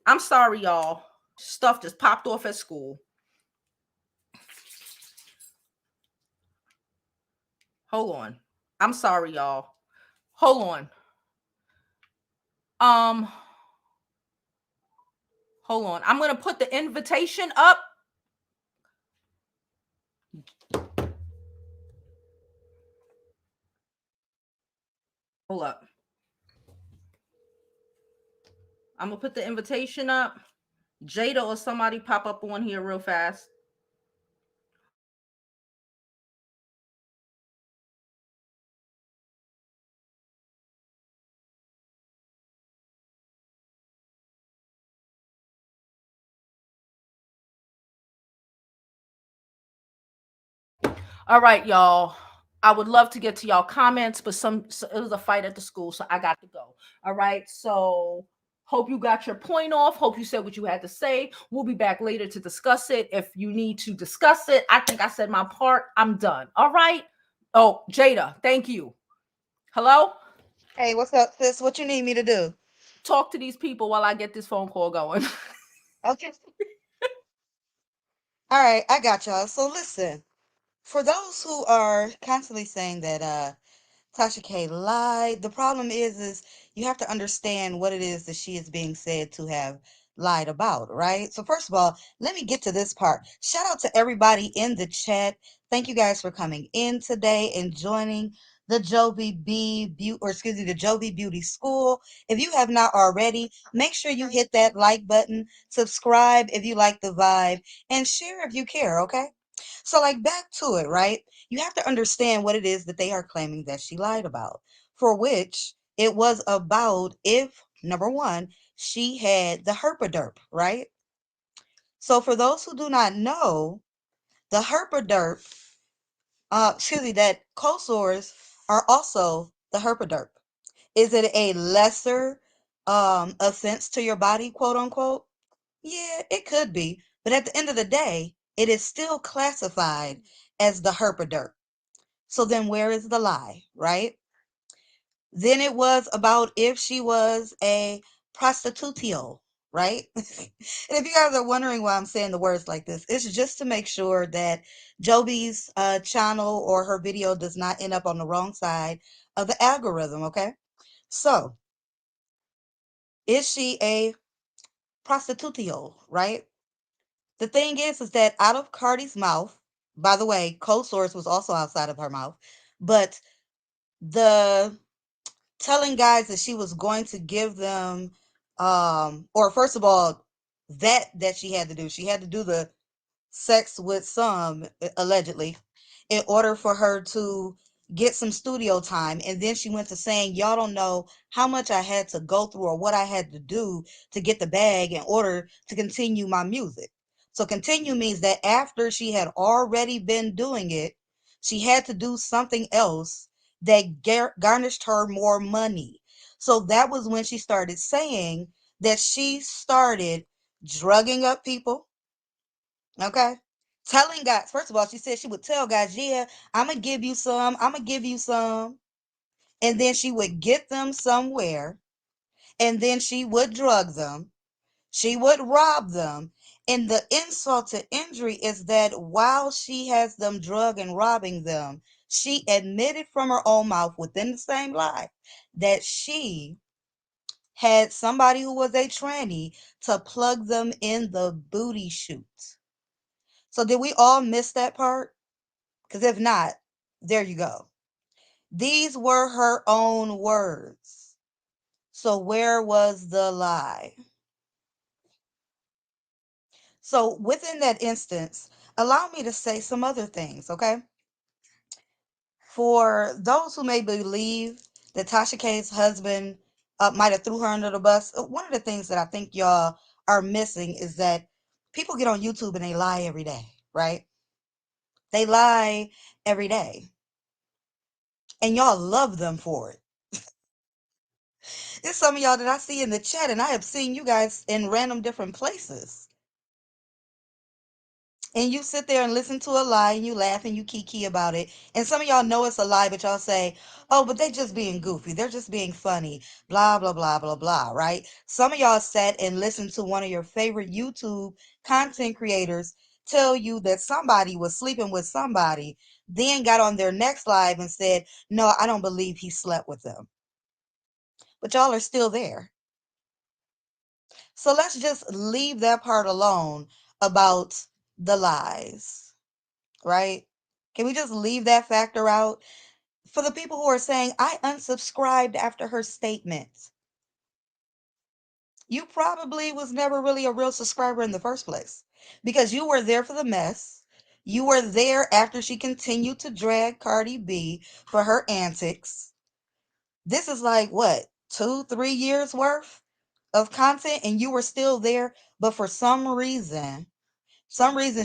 I'm sorry, y'all. Stuff just popped off at school. Hold on. I'm sorry, y'all. Hold on. Um, hold on. I'm gonna put the invitation up. Hold up. I'm gonna put the invitation up. Jada or somebody pop up on here real fast. All right, y'all. I would love to get to y'all comments, but it was a fight at the school, so I got to go. All right, so hope you got your point off. Hope you said what you had to say. We'll be back later to discuss it. If you need to discuss it, I think I said my part. I'm done. All right. Oh, Jada, thank you. Hello? Hey, what's up, sis? What you need me to do? Talk to these people while I get this phone call going. Okay. All right, I got y'all. So listen, for those who are constantly saying that Tasha K lied, the problem is you have to understand what it is that she is being said to have lied about, right? So first of all, let me get to this part. Shout out to everybody in the chat. Thank you guys for coming in today and joining the the Jovi Beauty School. If you have not already, make sure you hit that like button, subscribe if you like the vibe, and share if you care, okay? So, like, back to it, right? You have to understand what it is that they are claiming that she lied about, for which it was about if, number one, she had the herpaderp, right? So, for those who do not know, the herpaderp, that cold sores are also the herpaderp. Is it a lesser offense to your body, quote unquote? Yeah, it could be. But at the end of the day, it is still classified as the herpaderp. So then where is the lie, right? Then it was about if she was a prostitutio, right? And if you guys are wondering why I'm saying the words like this, it's just to make sure that Jovi's channel or her video does not end up on the wrong side of the algorithm, okay? So, is she a prostitutio, right? The thing is that out of Cardi's mouth, by the way, cold sores was also outside of her mouth, but the telling guys that she was going to give them or first of all that she had to do the sex with some allegedly in order for her to get some studio time, and then she went to saying y'all don't know how much I had to go through or what I had to do to get the bag in order to continue my music. So continue means that after she had already been doing it, she had to do something else that garnished her more money. So that was when she started saying that she started drugging up people, okay? Telling guys, first of all, she said she would tell guys, yeah, I'm gonna give you some, I'm gonna give you some. And then she would get them somewhere, and then she would drug them. She would rob them. And the insult to injury is that while she has them drug and robbing them, she admitted from her own mouth within the same lie that she had somebody who was a tranny to plug them in the booty shoot. So did we all miss that part? Because if not, there you go. These were her own words. So where was the lie? So within that instance, allow me to say some other things, okay? For those who may believe that Tasha K's husband might have threw her under the bus, one of the things that I think y'all are missing is that people get on YouTube and they lie every day, right? They lie every day. And y'all love them for it. There's some of y'all that I see in the chat, and I have seen you guys in random different places. And you sit there and listen to a lie and you laugh and you kiki about it. And some of y'all know it's a lie, but y'all say, oh, but they just being goofy. They're just being funny. Blah, blah, blah, blah, blah, right? Some of y'all sat and listened to one of your favorite YouTube content creators tell you that somebody was sleeping with somebody, then got on their next live and said, no, I don't believe he slept with them. But y'all are still there. So let's just leave that part alone about the lies, right? Can we just leave that factor out? For the people who are saying, I unsubscribed after her statement, you probably was never really a real subscriber in the first place because you were there for the mess. You were there after she continued to drag Cardi B for her antics. This is like what, 2, 3 years worth of content, and you were still there. But for some reason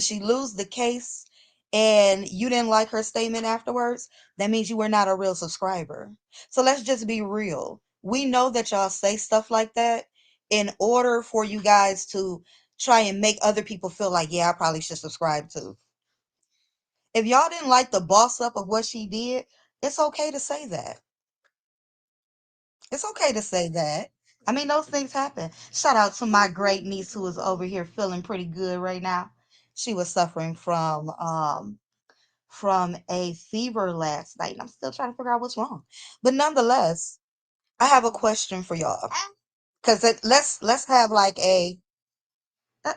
she lose the case and you didn't like her statement afterwards, that means you were not a real subscriber. So let's just be real. We know that y'all say stuff like that in order for you guys to try and make other people feel like, yeah, I probably should subscribe too. If y'all didn't like the boss up of what she did, it's okay to say that. It's okay to say that. I mean, those things happen. Shout out to my great niece who is over here feeling pretty good right now. She was suffering from a fever last night, and I'm still trying to figure out what's wrong. But nonetheless, I have a question for y'all. Cause let's have like a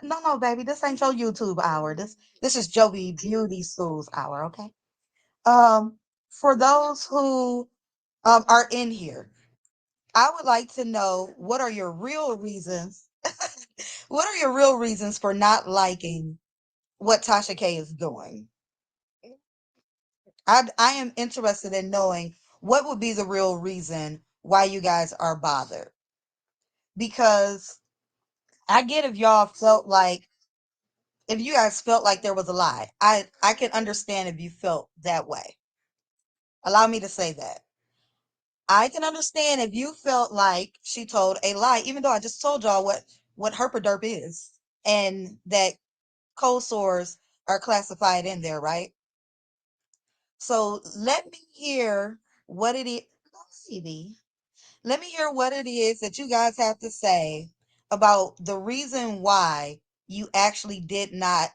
no, baby, this ain't your YouTube hour. This is Jovi Beauty School's hour, okay? Um, for those who are in here, I would like to know what are your real reasons. What are your real reasons for not liking what Tasha K is doing? I am interested in knowing what would be the real reason why you guys are bothered. Because I get if you guys felt like there was a lie. I can understand if you felt that way. Allow me to say that. I can understand if you felt like she told a lie, even though I just told y'all what herpaderp is and that cold sores are classified in there, right? So let me hear what it is. Baby. Let me hear what it is that you guys have to say about the reason why you actually did not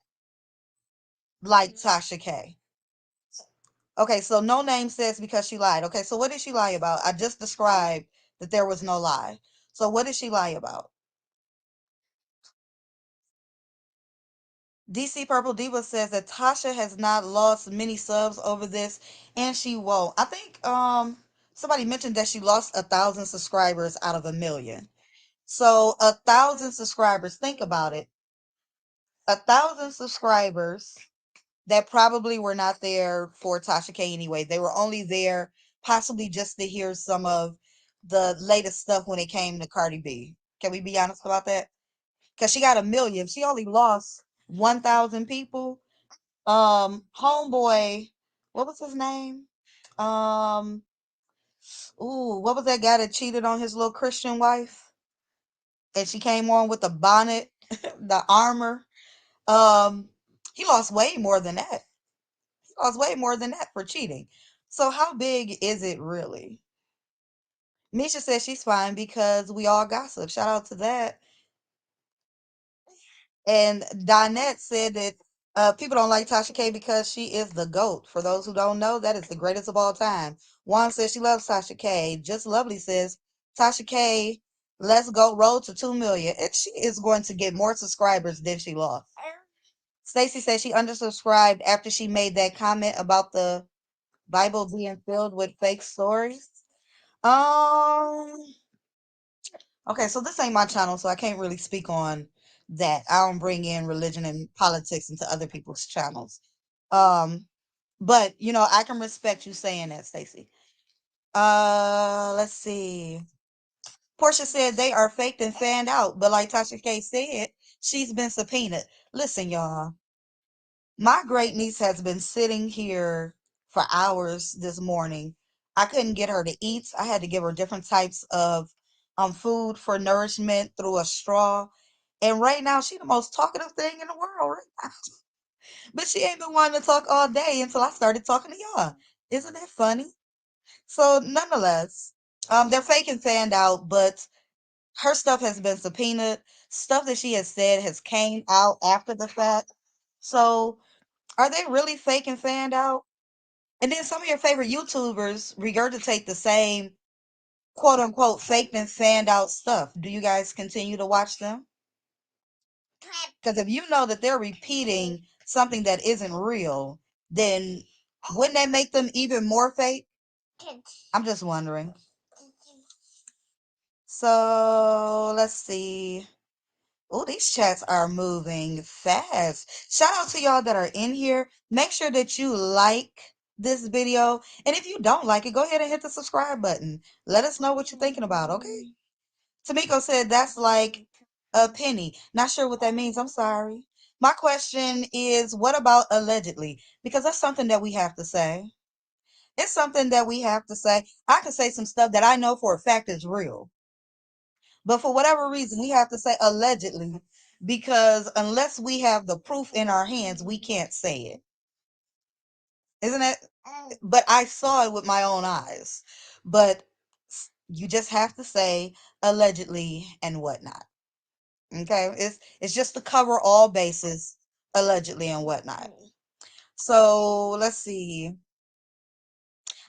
like Tasha K. Okay, so no name says because she lied. Okay, so what did she lie about? I just described that there was no lie. So what did she lie about? DC Purple Diva says that Tasha has not lost many subs over this, and she won't. I think somebody mentioned that she lost 1,000 subscribers out of 1,000,000. So 1,000 subscribers. Think about it. 1,000 subscribers that probably were not there for Tasha K anyway. They were only there possibly just to hear some of the latest stuff when it came to Cardi B. Can we be honest about that? Because she got 1,000,000. She only lost 1,000 people. Homeboy, what was his name? Um, what was that guy that cheated on his little Christian wife? And she came on with a bonnet. the armor. He lost way more than that. He lost way more than that for cheating. So how big is it really? Misha says she's fine because we all gossip. Shout out to that. And Donette said that people don't like Tasha K because she is the GOAT. For those who don't know, that is the greatest of all time. Juan says she loves Tasha K. Just Lovely says Tasha K, let's go roll to 2 million. And she is going to get more subscribers than she lost. Stacy says she undersubscribed after she made that comment about the Bible being filled with fake stories. Um, okay, so this ain't my channel, so I can't really speak on that. I don't bring in religion and politics into other people's channels. Um, but you know, I can respect you saying that, Stacy. Let's see. Portia said they are faked and fanned out, but like Tasha K said, she's been subpoenaed. Listen, y'all. My great niece has been sitting here for hours this morning. I couldn't get her to eat. I had to give her different types of food for nourishment through a straw. And right now, she the most talkative thing in the world right now. But she ain't been wanting to talk all day until I started talking to y'all. Isn't that funny? So nonetheless, they're fake and fanned out, but her stuff has been subpoenaed. Stuff that she has said has came out after the fact. So are they really fake and fanned out? And then some of your favorite YouTubers regurgitate the same quote unquote faked and fanned out stuff. Do you guys continue to watch them? Because if you know that they're repeating something that isn't real, then wouldn't that make them even more fake? I'm just wondering. So let's see. Oh, these chats are moving fast. Shout out to y'all that are in here. Make sure that you like this video. And if you don't like it, go ahead and hit the subscribe button. Let us know what you're thinking about, okay? Tamiko said that's like a penny. Not sure what that means. I'm sorry. My question is, what about allegedly? Because that's something that we have to say. It's something that we have to say. I can say some stuff that I know for a fact is real. But for whatever reason, we have to say allegedly because unless we have the proof in our hands, we can't say it. Isn't it? But I saw it with my own eyes. But you just have to say allegedly and whatnot. Okay? It's just to cover all bases, allegedly and whatnot. So let's see.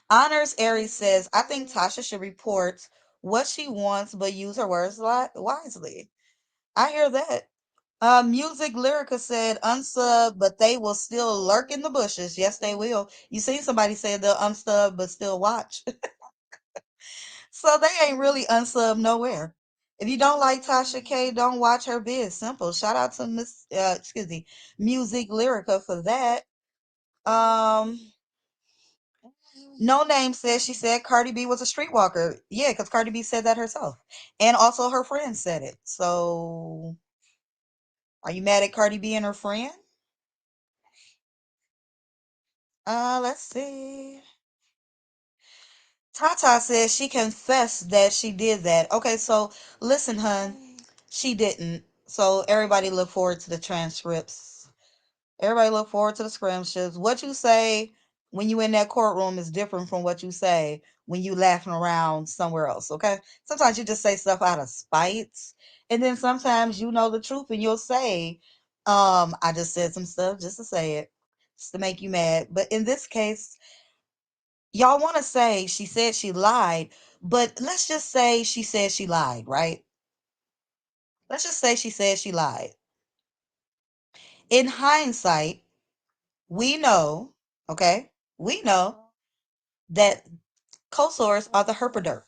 Honors Aries says, I think Tasha should report what she wants, but use her words wisely. I hear that. Music Lyrica said unsub, but they will still lurk in the bushes. Yes, they will. You seen somebody say they'll unsub but still watch. So they ain't really unsub nowhere. If you don't like Tasha K, don't watch her biz. Simple. Shout out to Music Lyrica for that. Um, No Name says she said Cardi B was a streetwalker. Yeah, because Cardi B said that herself. And also her friend said it. So are you mad at Cardi B and her friend? Let's see. Tata says she confessed that she did that. Okay, so listen, hun, she didn't. So everybody look forward to the transcripts. Everybody look forward to the scrimshaws. What you say when you in that courtroom is different from what you say when you laughing around somewhere else, okay? Sometimes you just say stuff out of spite, and then sometimes you know the truth and you'll say, I just said some stuff just to say it, just to make you mad. But in this case, y'all want to say she said she lied, but let's just say she said she lied, right? Let's just say she said she lied. In hindsight, we know, okay, we know that co-source are the herpaderp.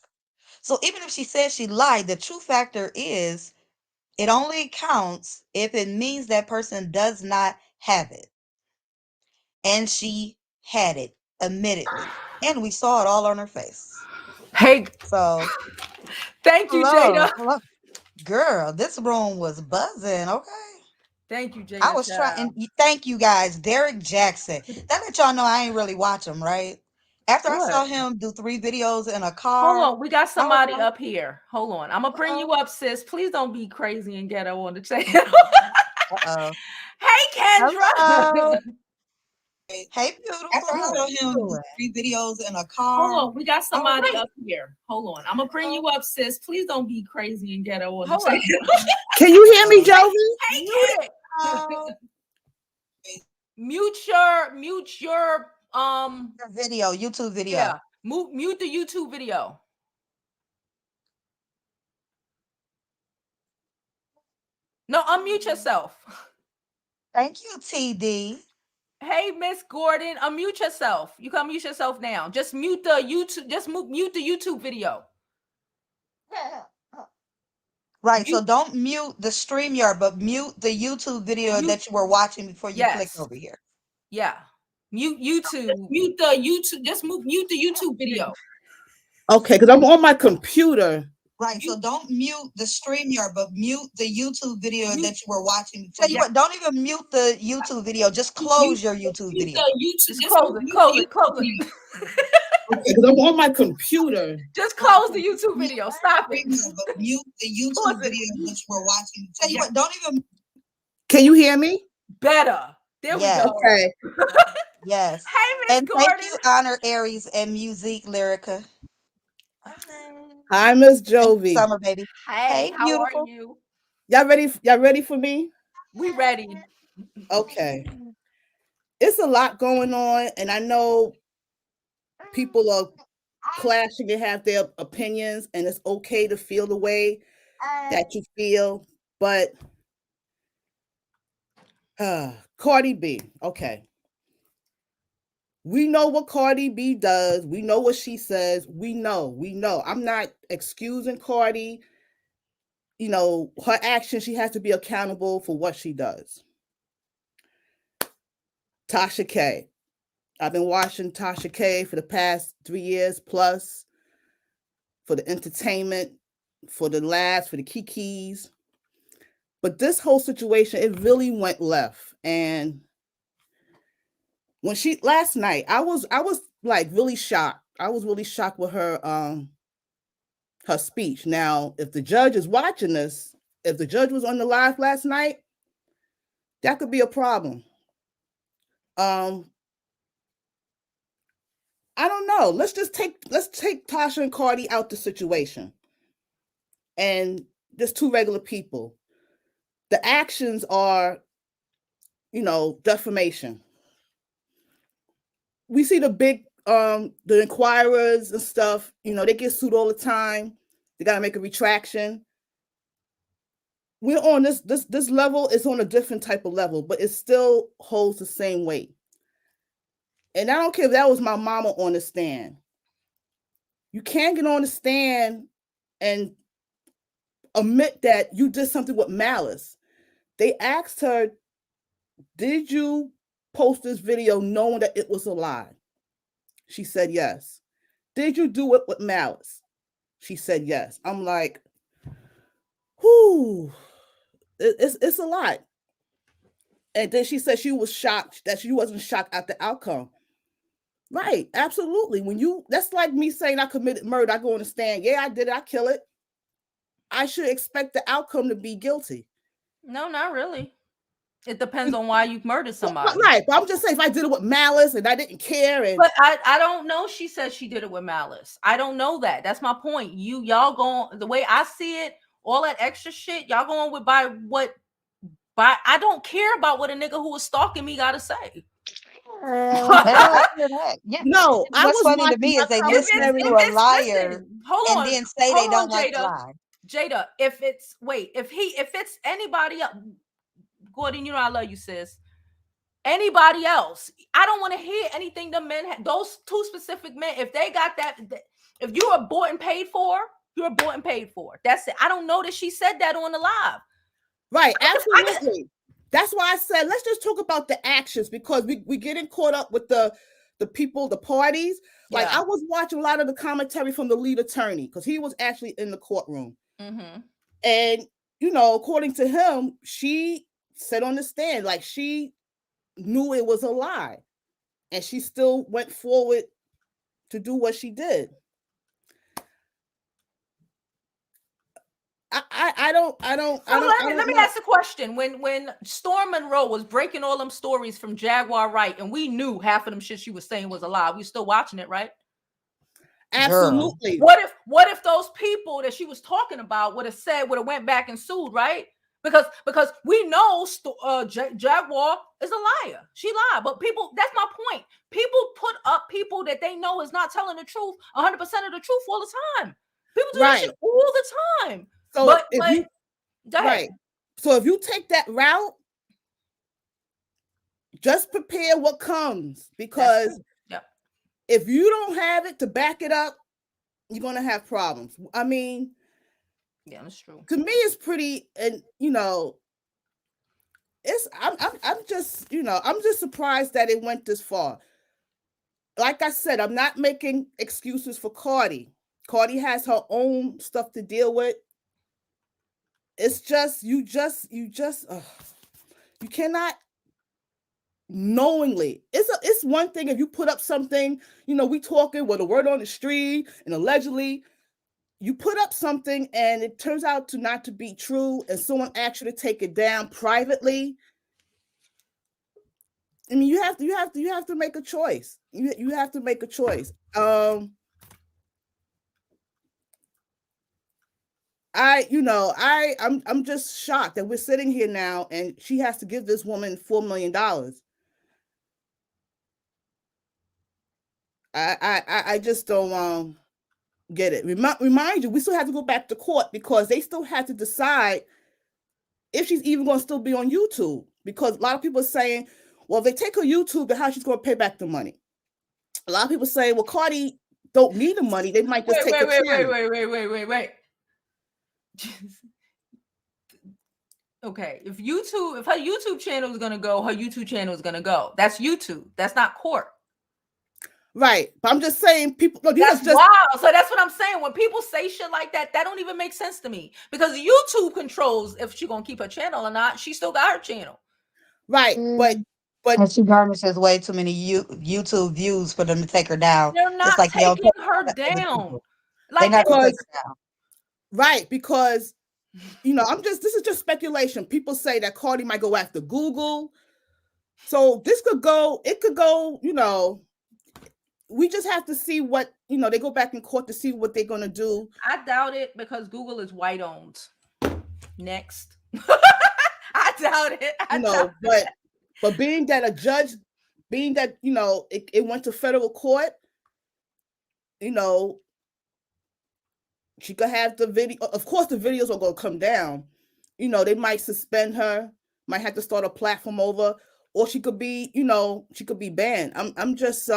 So even if she says she lied, the true factor is it only counts if it means that person does not have it. And she had it, admittedly. And we saw it all on her face. Hey, So, thank you, Jada. hello. Girl, this room was buzzing, okay? Thank you, I Jada was trying, Child. and thank you guys. Derek Jackson. That let y'all know I ain't really watch him, right? After I saw him do 3 videos in a car. Hold on, we got somebody up here. Hold on, I'm gonna bring you up, sis. Please don't be crazy and ghetto on the channel. Uh-oh. Hey, Kendra. Hello. Hey, beautiful. After I saw him do 3 videos in a car. Hold on, we got somebody up here. Hold on, I'm gonna bring you up, sis. Please don't be crazy and ghetto on the channel. Can you hear me, Jovi? Hey, Kendra. Mute your video, YouTube video. Yeah, mute the YouTube video. No, unmute yourself. Thank you, TD. Hey, Miss Gordon, unmute yourself. You can mute yourself now. Just mute the YouTube. Just mute the YouTube video. Right. So don't mute the StreamYard, but mute the YouTube video that you were watching before you clicked over here. Yeah. Mute YouTube. Mute the YouTube. Just mute the YouTube video. Okay, because I'm on my computer. Right. So don't mute the StreamYard, but mute the YouTube video that you were watching. Tell you what, don't even mute the YouTube video. Just close your YouTube video. Just close it. Okay, because I'm on my computer. Just close the YouTube video. Stop it. But mute the YouTube video that you were watching. Tell you what, don't even. Can you hear me? Better. There we go. Okay. Yes. Hey, Miss Gordon. Thank you, Honor Aries and Musique Lyrica. Hi, Miss Jovi. Summer, baby. Hey, how are you? Y'all ready for me? We ready. Okay. It's a lot going on, and I know people are clashing and have their opinions, and it's okay to feel the way that you feel, but Cardi B, okay. We know what Cardi B does. We know what she says. We know. I'm not excusing Cardi. You know, her actions, she has to be accountable for what she does. Tasha K. I've been watching Tasha K for the past 3 years plus, for the entertainment, for the laughs, for the kikis. But this whole situation, it really went left. And when last night, I was like really shocked. I was really shocked with her speech. Now, if the judge is watching this, if the judge was on the live last night, that could be a problem. I don't know. Let's take Tasha and Cardi out the situation. And just 2 regular people. The actions are, defamation. We see the big the inquirers and stuff, they get sued all the time. They got to make a retraction. We're on this level, it's on a different type of level, but it still holds the same weight. And I don't care if that was my mama on the stand. You can't get on the stand and admit that you did something with malice. They asked her, did you post this video knowing that it was a lie? She said yes. Did you do it with malice? She said yes. I'm like, whoo, it's a lot. And then she said she was shocked that she wasn't shocked at the outcome. Right, absolutely. That's like me saying I committed murder. I go on the stand. Yeah, I did it. I kill it. I should expect the outcome to be guilty. No, not really. It depends on why you murdered somebody. Right, but I'm just saying if I did it with malice and I didn't care. But I don't know. She said she did it with malice. I don't know that. That's my point. Y'all going the way I see it. All that extra shit y'all going with by I don't care about what a nigga who was stalking me gotta say. No, what's funny to me is they listen to a liar and then say they don't like to lie. Jada, if it's anybody else, Gordon, I love you, sis. Anybody else, I don't want to hear anything the men those 2 specific men, if they got that, if you're bought and paid for, you're bought and paid for. That's it. I don't know that she said that on the live. Right, absolutely. That's why I said let's just talk about the actions, because we getting caught up with the people, the parties. Like I was watching a lot of the commentary from the lead attorney because he was actually in the courtroom. Mm-hmm. And according to him, she said on the stand like she knew it was a lie, and she still went forward to do what she did. Let me ask the question. When Storm Monroe was breaking all them stories from Jaguar Wright, and we knew half of them shit she was saying was a lie, we still watching it, right? Absolutely. Girl. What if those people that she was talking about would have went back and sued, right? Because we know Jaguar is a liar. She lied. But people, that's my point. People put up people that they know is not telling the truth, 100% of the truth all the time. People do that shit all the time. So but you, right. So if you take that route, just prepare what comes, because if you don't have it to back it up, you're going to have problems. I mean, yeah, that's true. To me, it's pretty, and I'm just surprised that it went this far. Like I said, I'm not making excuses for Cardi. Cardi has her own stuff to deal with. It's just you cannot knowingly. It's one thing if you put up something, we talking with a word on the street and allegedly you put up something and it turns out to not to be true, and someone actually take it down privately. I mean, you have to make a choice. You have to make a choice. I'm just shocked that we're sitting here now and she has to give this woman $4 million. I just don't get it. Remind you, we still have to go back to court because they still have to decide if she's even going to still be on YouTube, because a lot of people are saying, well, if they take her YouTube, then how she's going to pay back the money? A lot of people say, well, Cardi don't need the money. They might just take her channel. Wait. Okay, if her YouTube channel is going to go, her YouTube channel is going to go. That's YouTube. That's not court. Right. But I'm just saying, people. No, that's wild. So that's what I'm saying. When people say shit like that, that don't even make sense to me, because YouTube controls if she's going to keep her channel or not. She still got her channel. Right. But and she garnishes way too many YouTube views for them to take her down. They're not taking her down. They're not going to take her down. Right. Because, this is just speculation. People say that Cardi might go after Google. So it could go, we just have to see what, they go back in court to see what they're going to do. I doubt it, because Google is white owned. Next. I doubt it. But being that it went to federal court, she could have the video. Of course, the videos are going to come down. They might suspend her, might have to start a platform over, or she could be banned. I'm just,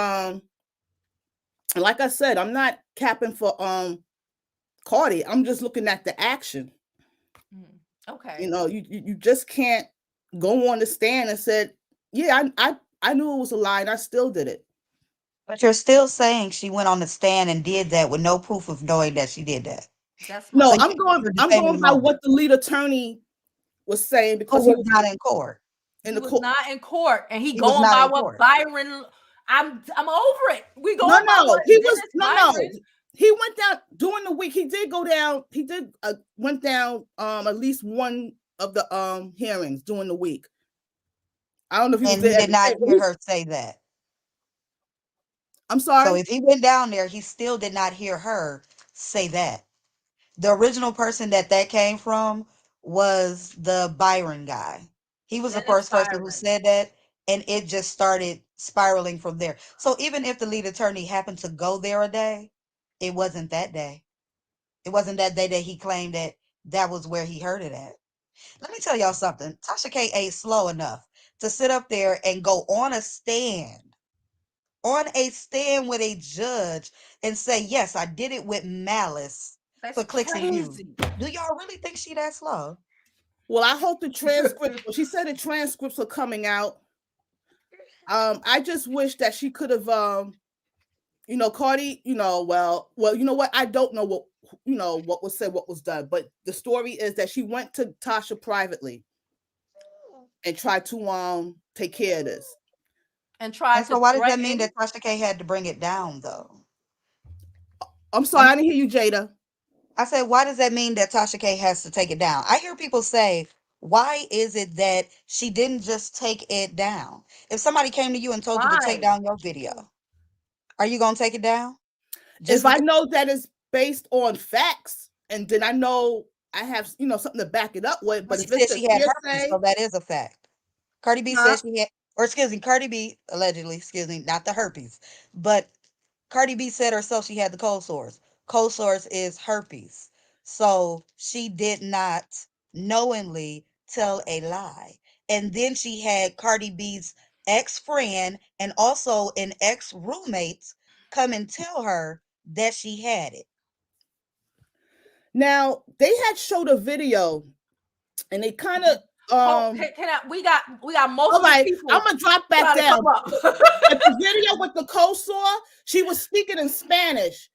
like I said, I'm not capping for Cardi. I'm just looking at the action. Okay. You just can't go on the stand and said, yeah, I knew it was a lie and I still did it. But you're still saying she went on the stand and did that with no proof of knowing that she did that. No, so I'm going by what the lead attorney was saying, because he was not in court. He was not in court, and he going by what Byron. I'm over it. We going by what he went down during the week. He did go down. He did went down at least one of the hearings during the week. I don't know if he did not hear her say that. I'm sorry. So if he went down there, he still did not hear her say that. The original person that came from was the Byron guy. He was the first person who said that, and it just started spiraling from there. So even if the lead attorney happened to go there a day, it wasn't that day. It wasn't that day that he claimed that was where he heard it at. Let me tell y'all something. Tasha K ain't slow enough to sit up there and go on a stand with a judge and say, yes, I did it with malice for clicks and views. Do y'all really think she that slow? Well, I hope the transcript, she said the transcripts are coming out. I just wish that she could have, Cardi, well, you know what? I don't know what was said, what was done, but the story is that she went to Tasha privately and tried to take care of this. And so why does that mean that Tasha K had to bring it down, though? I'm sorry, I didn't hear you, Jada. I said, why does that mean that Tasha K has to take it down? I hear people say, why is it that she didn't just take it down? If somebody came to you and told you to take Why? down your video, are you going to take it down? Just If I because know that it's based on facts, and then I know I have, something to back it up with, but she if it's said just she had herpes, hearsay, so that is a fact. Cardi B huh? said she had, or excuse me, Cardi B allegedly, excuse me, not the herpes, but Cardi B said herself she had the cold sores. Cold sores is herpes. So she did not knowingly tell a lie. And then she had Cardi B's ex-friend and also an ex-roommate come and tell her that she had it. Now they had showed a video, and they kind of Can I, we got all multiple right, I'm people gonna drop back trying to down. come up. But the video with the cold sore, she was speaking in Spanish,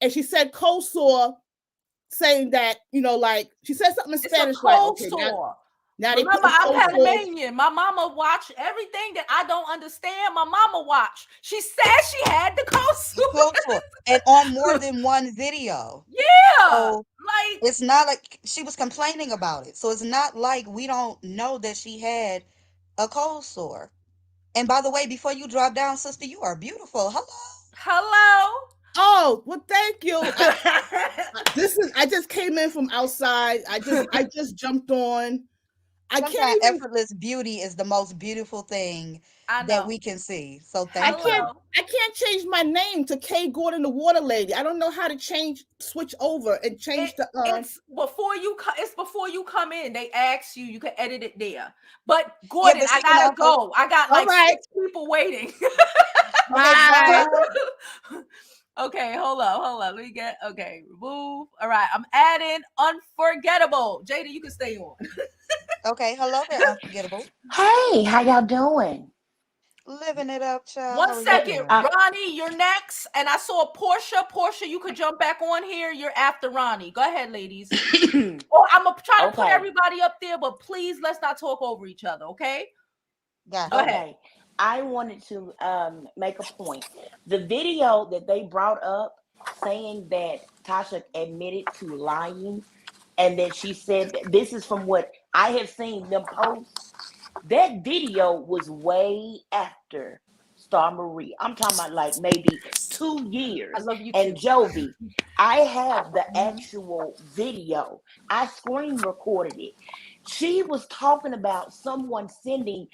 and she said cold sore, saying that like she said something in It's a Spanish, like cold okay, sore. now they Remember, putting I'm cold sores. Panamanian. My mama watched everything that I don't understand. My mama watched. She said she had the cold The sore. cold sore. And on more than one video. Yeah, So like it's not like she was complaining about it. So it's not like we don't know that she had a cold sore. And by the way, before you drop down, sister, you are beautiful. Hello. hello. Oh well, thank you. I just came in from outside. I just jumped on. I Sometimes can't even. effortless beauty is the most beautiful thing I that know. we can see. So I thank can't. you. Hello. I can't change my name to K Gordon, the Water Lady. I don't know how to switch over and change the. It's before you come in. They ask you. You can edit it there. But Yeah, Gordon, but I she can gotta also. go. I got All like right, 6 people waiting. Okay, bye. bye. Okay, hold on. Let me get remove. All right, I'm adding unforgettable. Jada, you can stay on. Okay, hello there, unforgettable. Hey, how y'all doing? Living it up, child. One How are you second, doing? Ronnie, you're next. And I saw Portia. Portia, you could jump back on here. You're after Ronnie. Go ahead, ladies. Oh, I'm gonna try to put Okay, everybody up there, but please let's not talk over each other, okay? Go Gotcha. ahead. okay. I wanted to make a point. The video that they brought up saying that Tasha admitted to lying and that she said that this is from what I have seen them post. That video was way after Star Marie. I'm talking about like maybe 2 years. I love you And too. Jovi, I have the Mhm. actual video. I screen recorded it. She was talking about someone sending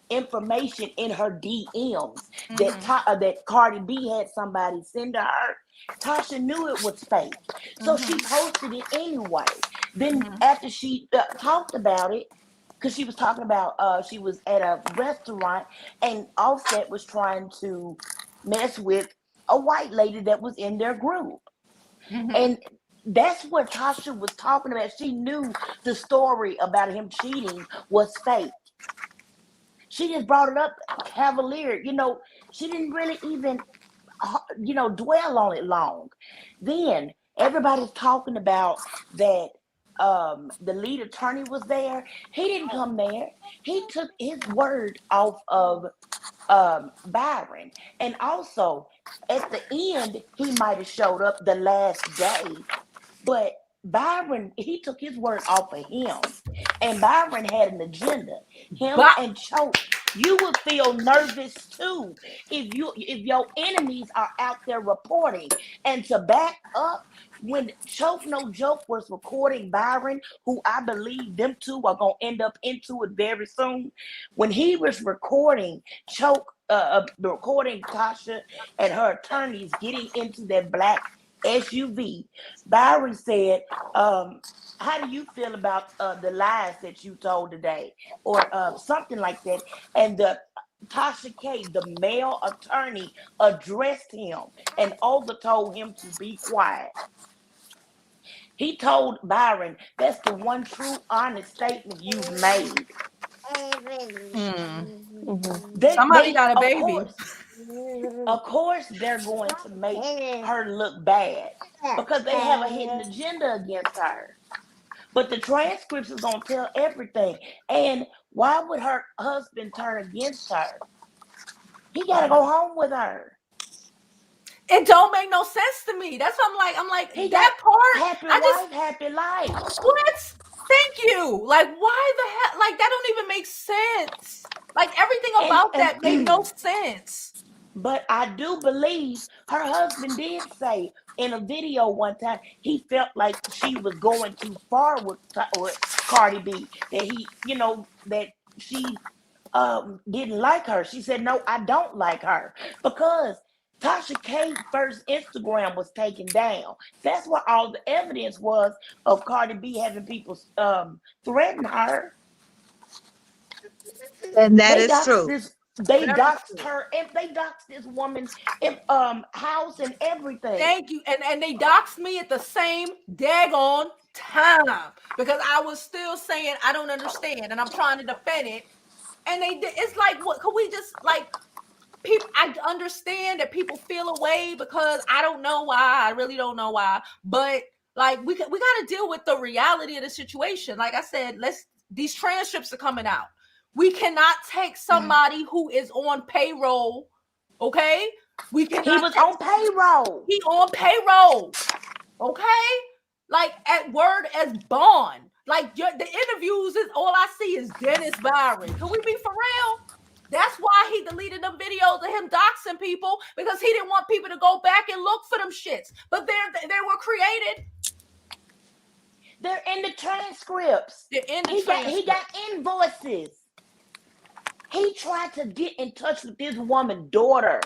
information in her DMs Mhm. that Cardi B had somebody send to her. Tasha knew it was fake, so she Mhm. posted it anyway. Then Mhm. after she talked about it, because she was talking about she was at a restaurant and Offset was trying to mess with a white lady that was in their group, Mhm. and that's what Tasha was talking about. She knew the story about him cheating was fake. She just brought it up cavalier. She didn't really even, dwell on it long. Then everybody's talking about that the lead attorney was there. He didn't come there. He took his word off of Byron. And also, at the end, he might have showed up the last day, but Byron, he took his word off of him. And Byron had an agenda. Him But and Choke, you would feel nervous too if your enemies are out there reporting. And to back up, when Choke No Joke was recording Byron, who I believe them two are gonna end up into it very soon. When he was recording Choke, recording Tasha and her attorneys getting into that black SUV, Byron said, how do you feel about the lies that you told today? Or something like that. And the Tasha K, the male attorney, addressed him and Olga told him to be quiet. He told Byron, that's the one true honest statement you've made. somebody They got a of baby. course, of course they're going to make her look bad because they have a hidden agenda against her. But the transcripts is gonna tell everything. And why would her husband turn against her? He gotta go home with her. It don't make no sense to me. That's what I'm like He that got part. happy I just wife, happy life. what? Thank you. Like, why the hell? Like, that don't even make sense. Like, everything about that make no sense. But I do believe her husband did say in a video one time he felt like she was going too far with Cardi B. That he, that she didn't like her. She said, "No, I don't like her," because Tasha K first Instagram was taken down. That's where all the evidence was of Cardi B having people threaten her. And that They is doxed true. this. They Very doxed true. her, and they doxed this woman's house and everything. Thank you. And they doxed me at the same daggone time because I was still saying I don't understand and I'm trying to defend it. And they did. It's like, what could we just like? People, I understand that people feel away because I don't know why. I really don't know why. But like, we got to deal with the reality of the situation. Like I said, these transcripts are coming out. We cannot take somebody who is on payroll. Okay, we cannot. He was on payroll. He on payroll. Okay, like at word as bond. Like the interviews is all I see is Dennis Byron. Can we be for real? That's why he deleted them videos of him doxing people because he didn't want people to go back and look for them shits. But they were created. They're in the transcripts. They're in the He transcripts. got invoices. He tried to get in touch with this woman's daughter.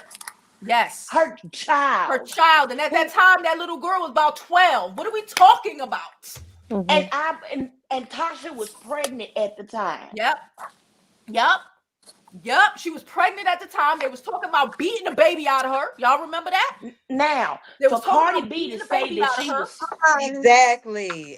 Yes. Her child. Her child. And at that time, that little girl was about 12. What are we talking about? Mm-hmm. And Tasha was pregnant at the time. Yep. She was pregnant at the time. They was talking about beating the baby out of her. Y'all remember that? Now, for Cardi B to say that she was Exactly.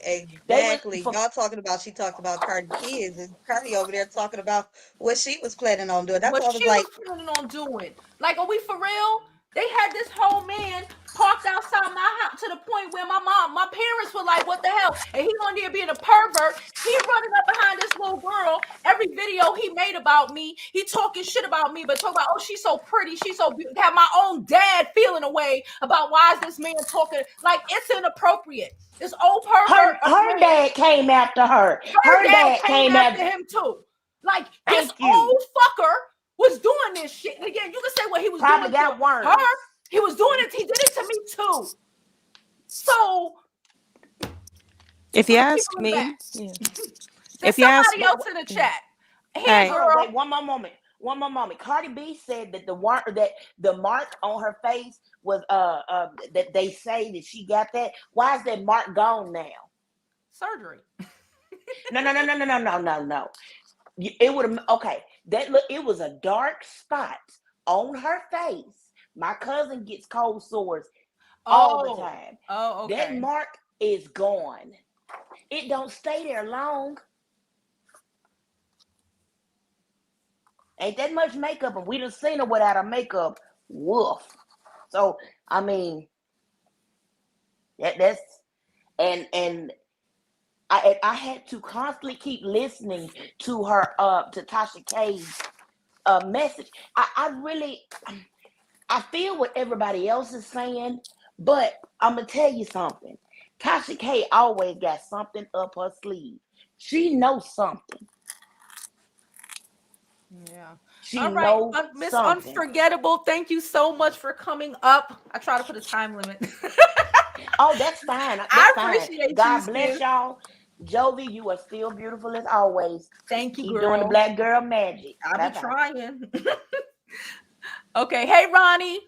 Y'all talking about she talked about Cardi kids and Cardi over there talking about what she was planning on doing. That's what what I was she like. was planning on doing. Like, are we for real? They had this whole man parked outside my house to the point where my parents were like, what the hell? And he on there being a pervert. He running up behind this little girl. Every video he made about me, he talking shit about me, but talking about, oh, she's so pretty, she's so beautiful. Have my own dad feeling away about why is this man talking? Like, it's inappropriate. This old pervert. Her dad came after her. Her dad came after him too. Like, this old fucker was doing this shit. And again, you can say what he was probably doing got worse. Her. He was doing it. He did it to me too. So, if you ask me, if you ask somebody else in the chat, hey, girl. Wait, one more moment. Cardi B said that the mark on her face was that they say that she got that. Why is that mark gone now? Surgery. No. It would have it was a dark spot on her face. My cousin gets cold sores all the time. Oh, okay. That mark is gone. It don't stay there long. Ain't that much makeup, and we done seen her without her makeup. Woof. So I mean, that's and I had to constantly keep listening to her to Tasha K's message. I feel what everybody else is saying, but I'm gonna tell you something. Tasha K always got something up her sleeve. She knows something. Yeah. She all right, knows Miss something. Unforgettable, thank you so much for coming up. I try to put a time limit. Oh, that's fine. I appreciate God you, bless sis. y'all. Jovi, you are still beautiful as always. Thank you, Keep girl. doing the black girl magic. I'll be trying. Okay. Hey, Ronnie.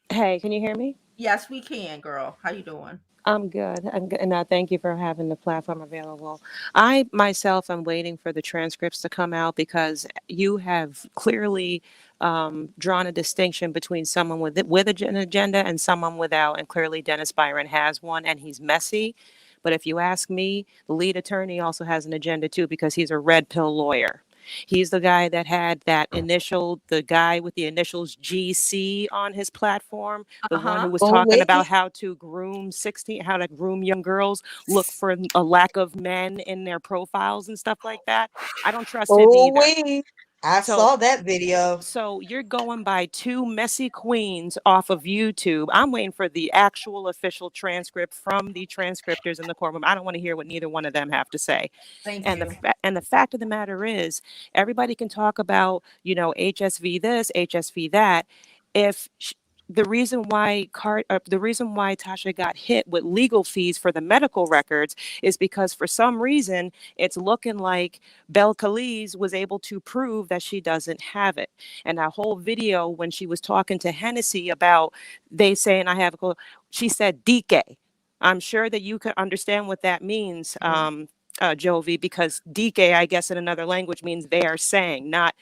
Hey, can you hear me? Yes, we can, girl. How you doing? I'm good. And thank you for having the platform available. I myself am waiting for the transcripts to come out because you have clearly drawn a distinction between someone with an agenda and someone without. And clearly Dennis Byron has one and he's messy. But if you ask me, the lead attorney also has an agenda too because he's a red pill lawyer. He's the guy that had the guy with the initials GC on his platform, the one who was talking about how to groom young girls, look for a lack of men in their profiles and stuff like that. I don't trust him either. I So saw that video. So you're going by two messy queens off of YouTube. I'm waiting for the actual official transcript from the transcriptors in the courtroom. I don't want to hear what neither one of them have to say. Thank And you. the fact of the matter is, everybody can talk about, HSV this, HSV that. If sh- the reason why Tasha got hit with legal fees for the medical records is because for some reason it's looking like Belcalis was able to prove that she doesn't have it. And that whole video when she was talking to Hennessy about they saying I have a cold, she said DK. I'm sure that you could understand what that means, Jovi, because DK, I guess in another language means they are saying, not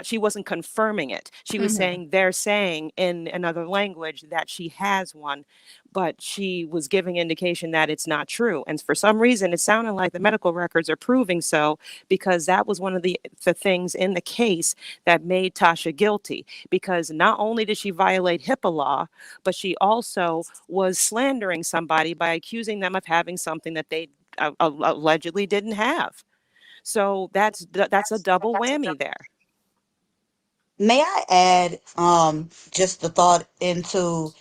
she wasn't confirming it. She was Mm-hmm. saying they're saying in another language that she has one, but she was giving indication that it's not true. And for some reason it sounded like the medical records are proving so, because that was one of the things in the case that made Tasha guilty, because not only did she violate HIPAA law, but she also was slandering somebody by accusing them of having something that they allegedly didn't have. So that's a double whammy there. May I add just the thought into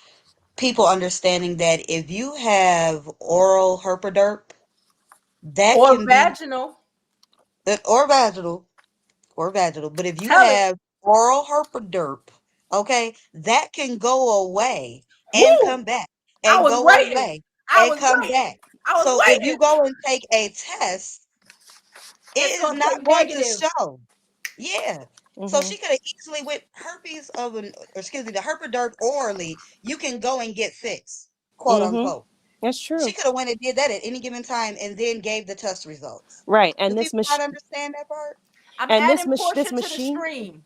people understanding that if you have oral herpaderp, that Or can be vaginal. or vaginal or vaginal, but if you Tell it. have oral herpaderp, okay, that can go away and come Woo! back I and was go waiting. away I and was come waiting. back. I So was if you waiting. go and take a test, it It's is gonna say not going to negative. show. Yeah. So Hmm. she could have easily with herpes of an, or excuse me, the herpaderp orally, you can go and get fixed, quote Hmm. unquote. That's She true. could have went and did that at any given time and then gave the test results. Right. Do And people not understand that part? I'm this adding this Portia to the machine stream.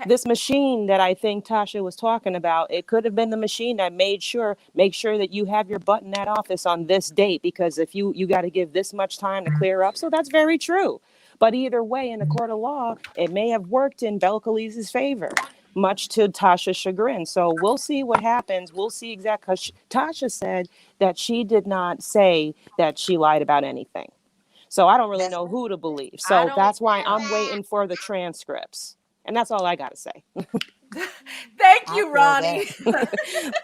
this machine that I think Tasha was talking about, it could have been the machine that make sure that you have your butt in that office on this date, because if you got to give this much time to clear up. So that's very true. But either way, in the court of law, it may have worked in Belcalis's favor, much to Tasha's chagrin. So we'll see what happens. We'll see exactly, because Tasha said that she did not say that she lied about anything. So I don't really That's know right. who to believe. I So don't that's why I'm know. waiting for the transcripts. And that's all I got to say. Thank I you, feel that. Ronnie.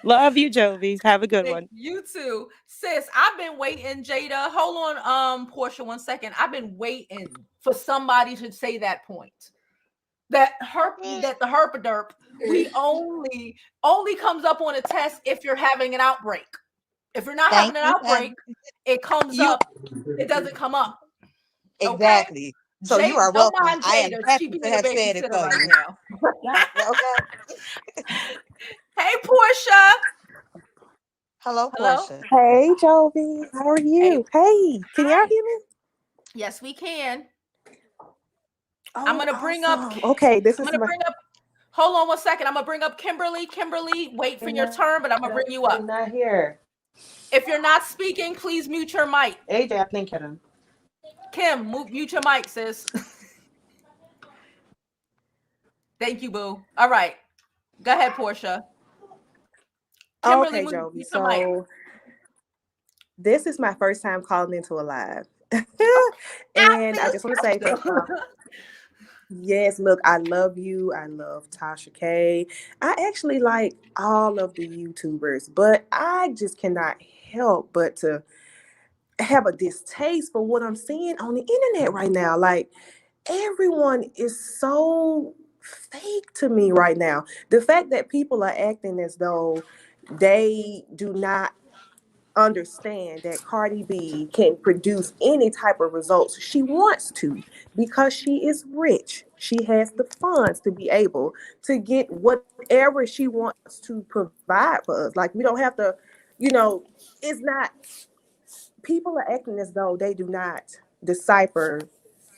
Love you, Jovi. Have a good Thank one. you too. Sis, I've been waiting, Jada. Hold on, Portia, 1 second. I've been waiting for somebody to say that point. That the herpaderp, we only comes up on a test if you're having an outbreak. If you're not having Thank an you. outbreak, it comes You up, it doesn't come up. Okay? exactly. So you Jada, are don't welcome. mind I am Jada. She happy to being a have said it babysitter for right you. now. Yeah. Okay. Hey, Portia. Hello, Hello? Portia. Hey, Jovi, how are Hey, you? Hey, can y'all hi. hear me? Yes, we can. I'm Oh, gonna bring up awesome. Okay, this I'm is gonna my. bring up hold on 1 second. I'm gonna bring up Kimberly. Kimberly, wait for They're your not, turn, but I'm gonna bring you they're up. not here. If you're not speaking, please mute your mic. AJ, I think you're them. Kim, mute your mic, sis. Thank you, boo. All right. Go ahead, Portia. Kimberly, Okay, Jovi. mute your mic. So this is my first time calling into a live, I and I feel just want to say thank special. y'all. Yes, look, I love you. I love Tasha K. I actually like all of the YouTubers, but I just cannot help but to have a distaste for what I'm seeing on the internet right now. Like, everyone is so fake to me right now. The fact that people are acting as though they do not understand that Cardi B can produce any type of results she wants to because she is rich. She has the funds to be able to get whatever she wants to provide for us. Like, we don't have to, you know, it's not, people are acting as though they do not decipher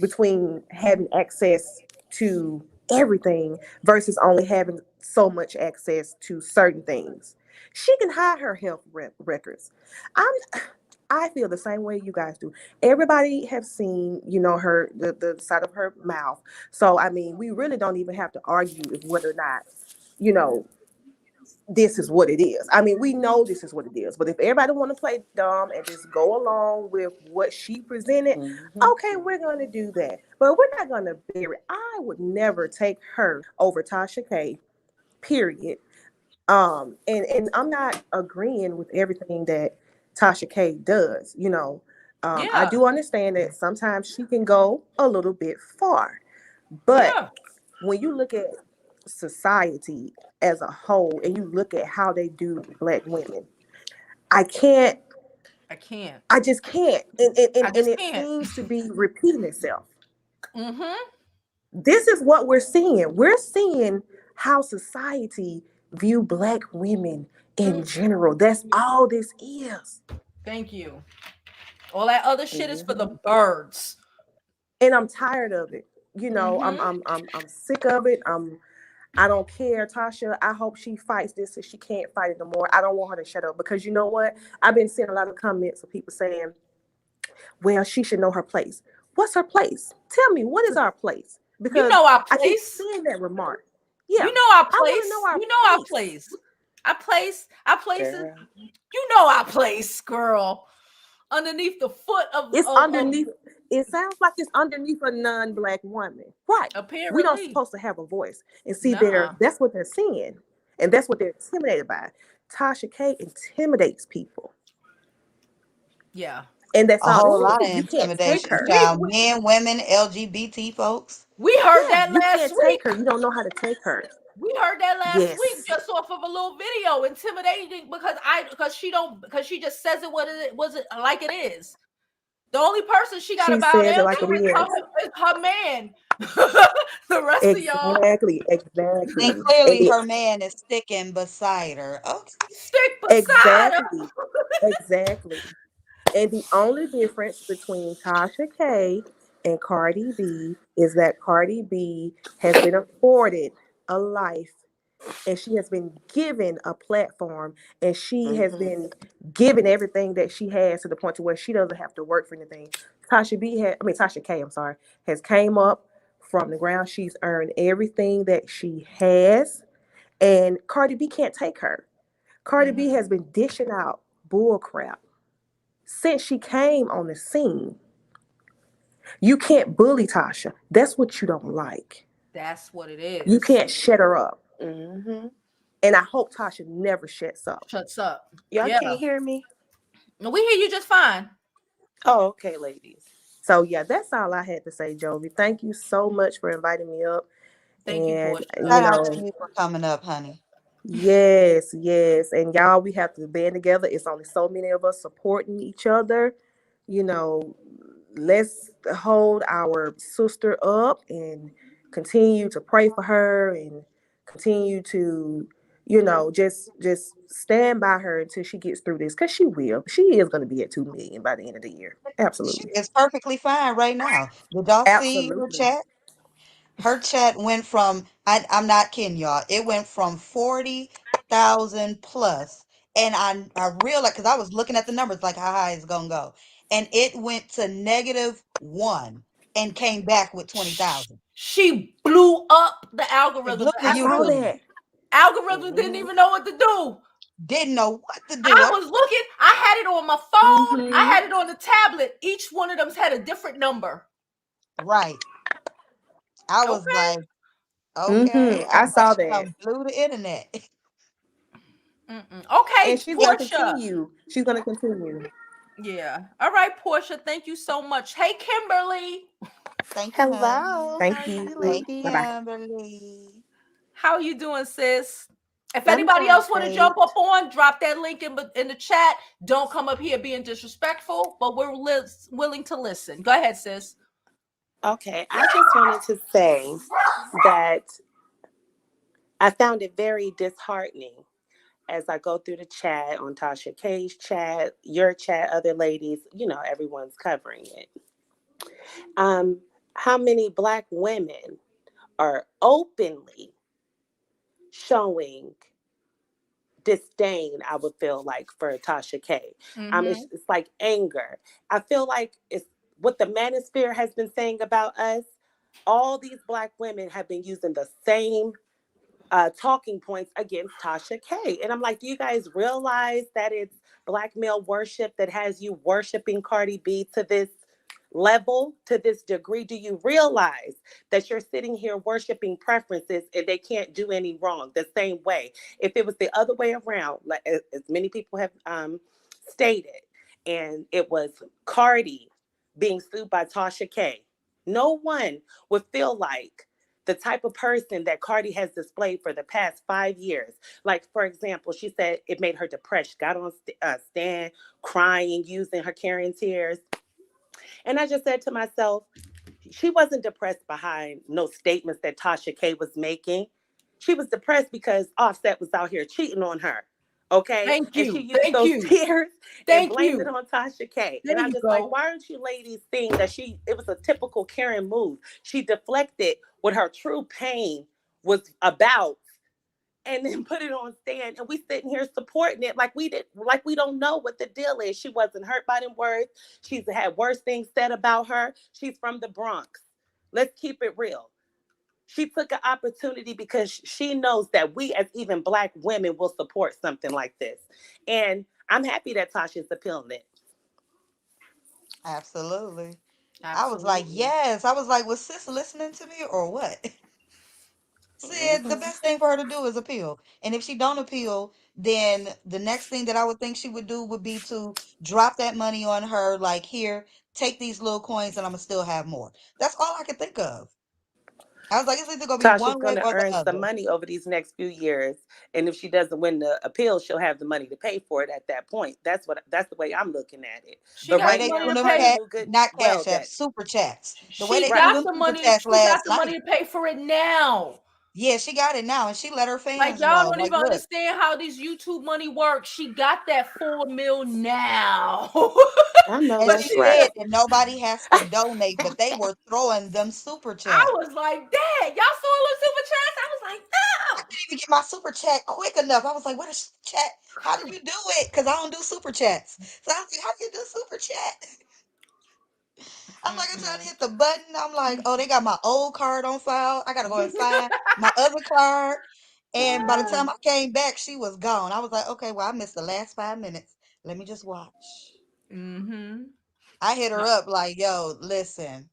between having access to everything versus only having so much access to certain things. She can hide her health records. I feel the same way you guys do. Everybody have seen, her the side of her mouth. So I mean, we really don't even have to argue if whether or not, you know, this is what it is. I mean, we know this is what it is. But if everybody want to play dumb and just go along with what she presented, okay, we're going to do that. But we're not going to bury. I would never take her over Tasha K. Period. And I'm not agreeing with everything that Tasha K does. You know, I do understand that sometimes she can go a little bit far, but when you look at society as a whole and you look at how they do Black women, I can't. I just can't. And it seems to be repeating itself. This is what we're seeing. We're seeing how society view Black women in general. That's all this is. Thank you. All that other shit is for the birds. And I'm tired of it. You know, I'm sick of it. I don't care, Tasha. I hope she fights this if she can't fight it no more. I don't want her to shut up because you know what? I've been seeing a lot of comments of people saying, well, she should know her place. What's her place? Tell me, what is our place? Because you know our place. I keep seeing that remark. Yeah, you know our place. I want to know our you know our place. Our place is, you know our place, girl. Underneath the foot of it's underneath. It sounds like it's underneath a non-Black woman, right? Apparently, we're not supposed to have a voice. And see, that's what they're seeing, and that's what they're intimidated by. Tasha K intimidates people. Yeah. And that's a whole lot of intimidation. Child, men, women, LGBT folks. We heard that last week. You can't take her. You don't know how to take her. We heard that last week just off of a little video, intimidating because she just says it what it was it like it is. The only person she got about it like is her man. The rest of y'all. Exactly. And clearly her man is sticking beside her. Okay. Stick beside her. Exactly. And the only difference between Tasha K and Cardi B is that Cardi B has been afforded a life and she has been given a platform and she has been given everything that she has to the point to where she doesn't have to work for anything. Tasha K, has came up from the ground. She's earned everything that she has, and Cardi B can't take her. Cardi B has been dishing out bull crap since she came on the scene. You can't bully Tasha. That's what you don't like. That's what it is. You can't shut her up. And I hope Tasha never shuts up. Y'all can't hear me? We hear you just fine. Oh, okay, ladies. So yeah, that's all I had to say, Jovi. Thank you so much for inviting me up. Thank you, Portia. Shout out to you for coming up, honey. Yes. And y'all, we have to band together. It's only so many of us supporting each other. You know, let's hold our sister up and continue to pray for her and continue to, just stand by her until she gets through this, because she will. She is going to be at 2 million by the end of the year. Absolutely. It's perfectly fine right now. Did y'all see her chat? Her chat went from, I'm not kidding y'all, it went from 40,000 plus. And I realized, because I was looking at the numbers like how high it's going to go. And it went to -1 and came back with 20,000. She blew up the algorithm. I saw that. Algorithm didn't even know what to do. Didn't know what to do. I was looking. I had it on my phone. I had it on the tablet. Each one of them had a different number. Right. I was like, okay. I saw that. Blew the internet. Okay, and she's going to continue. She's going to continue. Yeah. All right, Portia. Thank you so much. Hey, Kimberly. Thank you. Hello. Thank you, lady. Kimberly. How are you doing, sis? If anybody else want to jump up on, drop that link in the chat. Don't come up here being disrespectful, but we're willing to listen. Go ahead, sis. Okay, I just wanted to say that I found it very disheartening as I go through the chat, on Tasha K's chat, your chat, other ladies, everyone's covering it. How many Black women are openly showing disdain, I would feel like, for Tasha K. It's like anger. I feel like it's what the manosphere has been saying about us. All these Black women have been using the same talking points against Tasha K. And I'm like, do you guys realize that it's black male worship that has you worshiping Cardi B to this level, to this degree? Do you realize that you're sitting here worshiping preferences and they can't do any wrong the same way? If it was the other way around, like as many people have stated, and it was Cardi being sued by Tasha K, no one would feel like the type of person that Cardi has displayed for the past 5 years. Like, for example, she said it made her depressed, got on stand, crying, using her carrying tears. And I just said to myself, she wasn't depressed behind no statements that Tasha K was making. She was depressed because Offset was out here cheating on her. Okay. Thank And she you. used Thank those you. tears and Thank blamed it you. on Tasha K. And There I'm you just like, go. why aren't you ladies seeing that it was a typical Karen move? She deflected what her true pain was about and then put it on stand, and we sitting here supporting it like we don't know what the deal is. She wasn't hurt by them words. She's had worse things said about her. She's from the Bronx. Let's keep it real. She took an opportunity because she knows that we as even black women will support something like this. And I'm happy that Tasha's appealing it. Absolutely. I was like, Absolutely. yes. I was like, was sis listening to me or what? Said the Mhm. best thing for her to do is appeal. And if she don't appeal, then the next thing that I would think she would do would be to drop that money on her, like, here, take these little coins and I'm gonna still have more. That's all I could think of. I was like, it's either gonna be Tasha's one going way to or the earn some other. money over these next few years, and if she doesn't win the appeal, she'll have the money to pay for it at that point. That's the way I'm looking at it. She But The got way right the they money now, doing to them Cardi pay. cat, knew good not well cash apps, that super chats. The way She they do right. got them the super money. chats She got last the money night. to pay for it now. Yeah, she got it now, and she let her Like fans y'all know. don't Like, even look, understand how these YouTube money works. She got that 4 mil now. I know and But she that's she didn't. said right. that nobody has to donate, but they were throwing them super I chats. was like, Dad, y'all saw a little super chats? I was like, I no. couldn't even get my super chat quick enough. I was like, what is chat? How do you do it? Because I don't do super chats. So I was like, how do you do super chat? I'm like, I'm trying to Mm-mm. hit the button. I'm like, oh, they got my old card on file. I got to go and find my other card. And by the time I came back, she was gone. I was like, okay, well, I missed the last 5 minutes. Let me just watch. Mm-hmm. I hit her up like, yo, listen,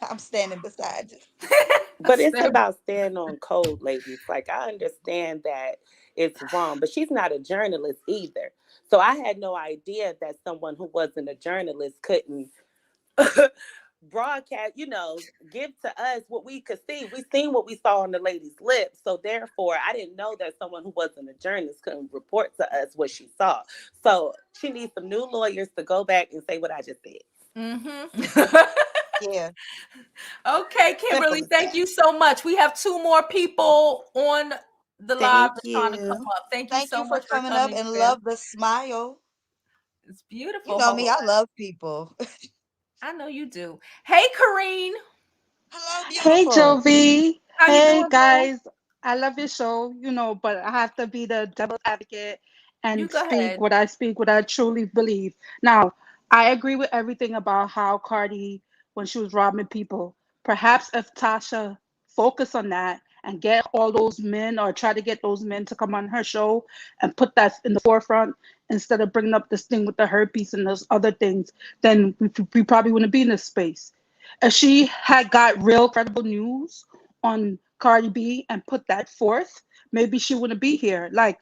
I'm standing beside you. But it's about staying on code, ladies. Like, I understand that it's wrong, but she's not a journalist either. So I had no idea that someone who wasn't a journalist couldn't broadcast, give to us what we could see. We seen what we saw on the lady's lips. So therefore, I didn't know that someone who wasn't a journalist couldn't report to us what she saw. So she needs some new lawyers to go back and say what I just said. Mm-hmm. Yeah, Okay, simple Kimberly, as thank that. you so much. We have two more people on the live Thank that's trying to come you. up. Thank you Thank so you for much for coming up coming, and Kim. love the smile. It's You beautiful. know Hold me, on. I love people. I know you do. Hey, Kareen. Hello, Hey, beautiful. Jovi. How you Hey, doing, boo? guys. I love your show, but I have to be the devil's advocate You and go ahead. speak, what I truly believe. Now, I agree with everything about how Cardi, when she was robbing people, perhaps if Tasha focused on that and get all those men or try to get those men to come on her show and put that in the forefront instead of bringing up this thing with the herpes and those other things, then we probably wouldn't be in this space. If she had got real credible news on Cardi B and put that forth, maybe she wouldn't be here. Like,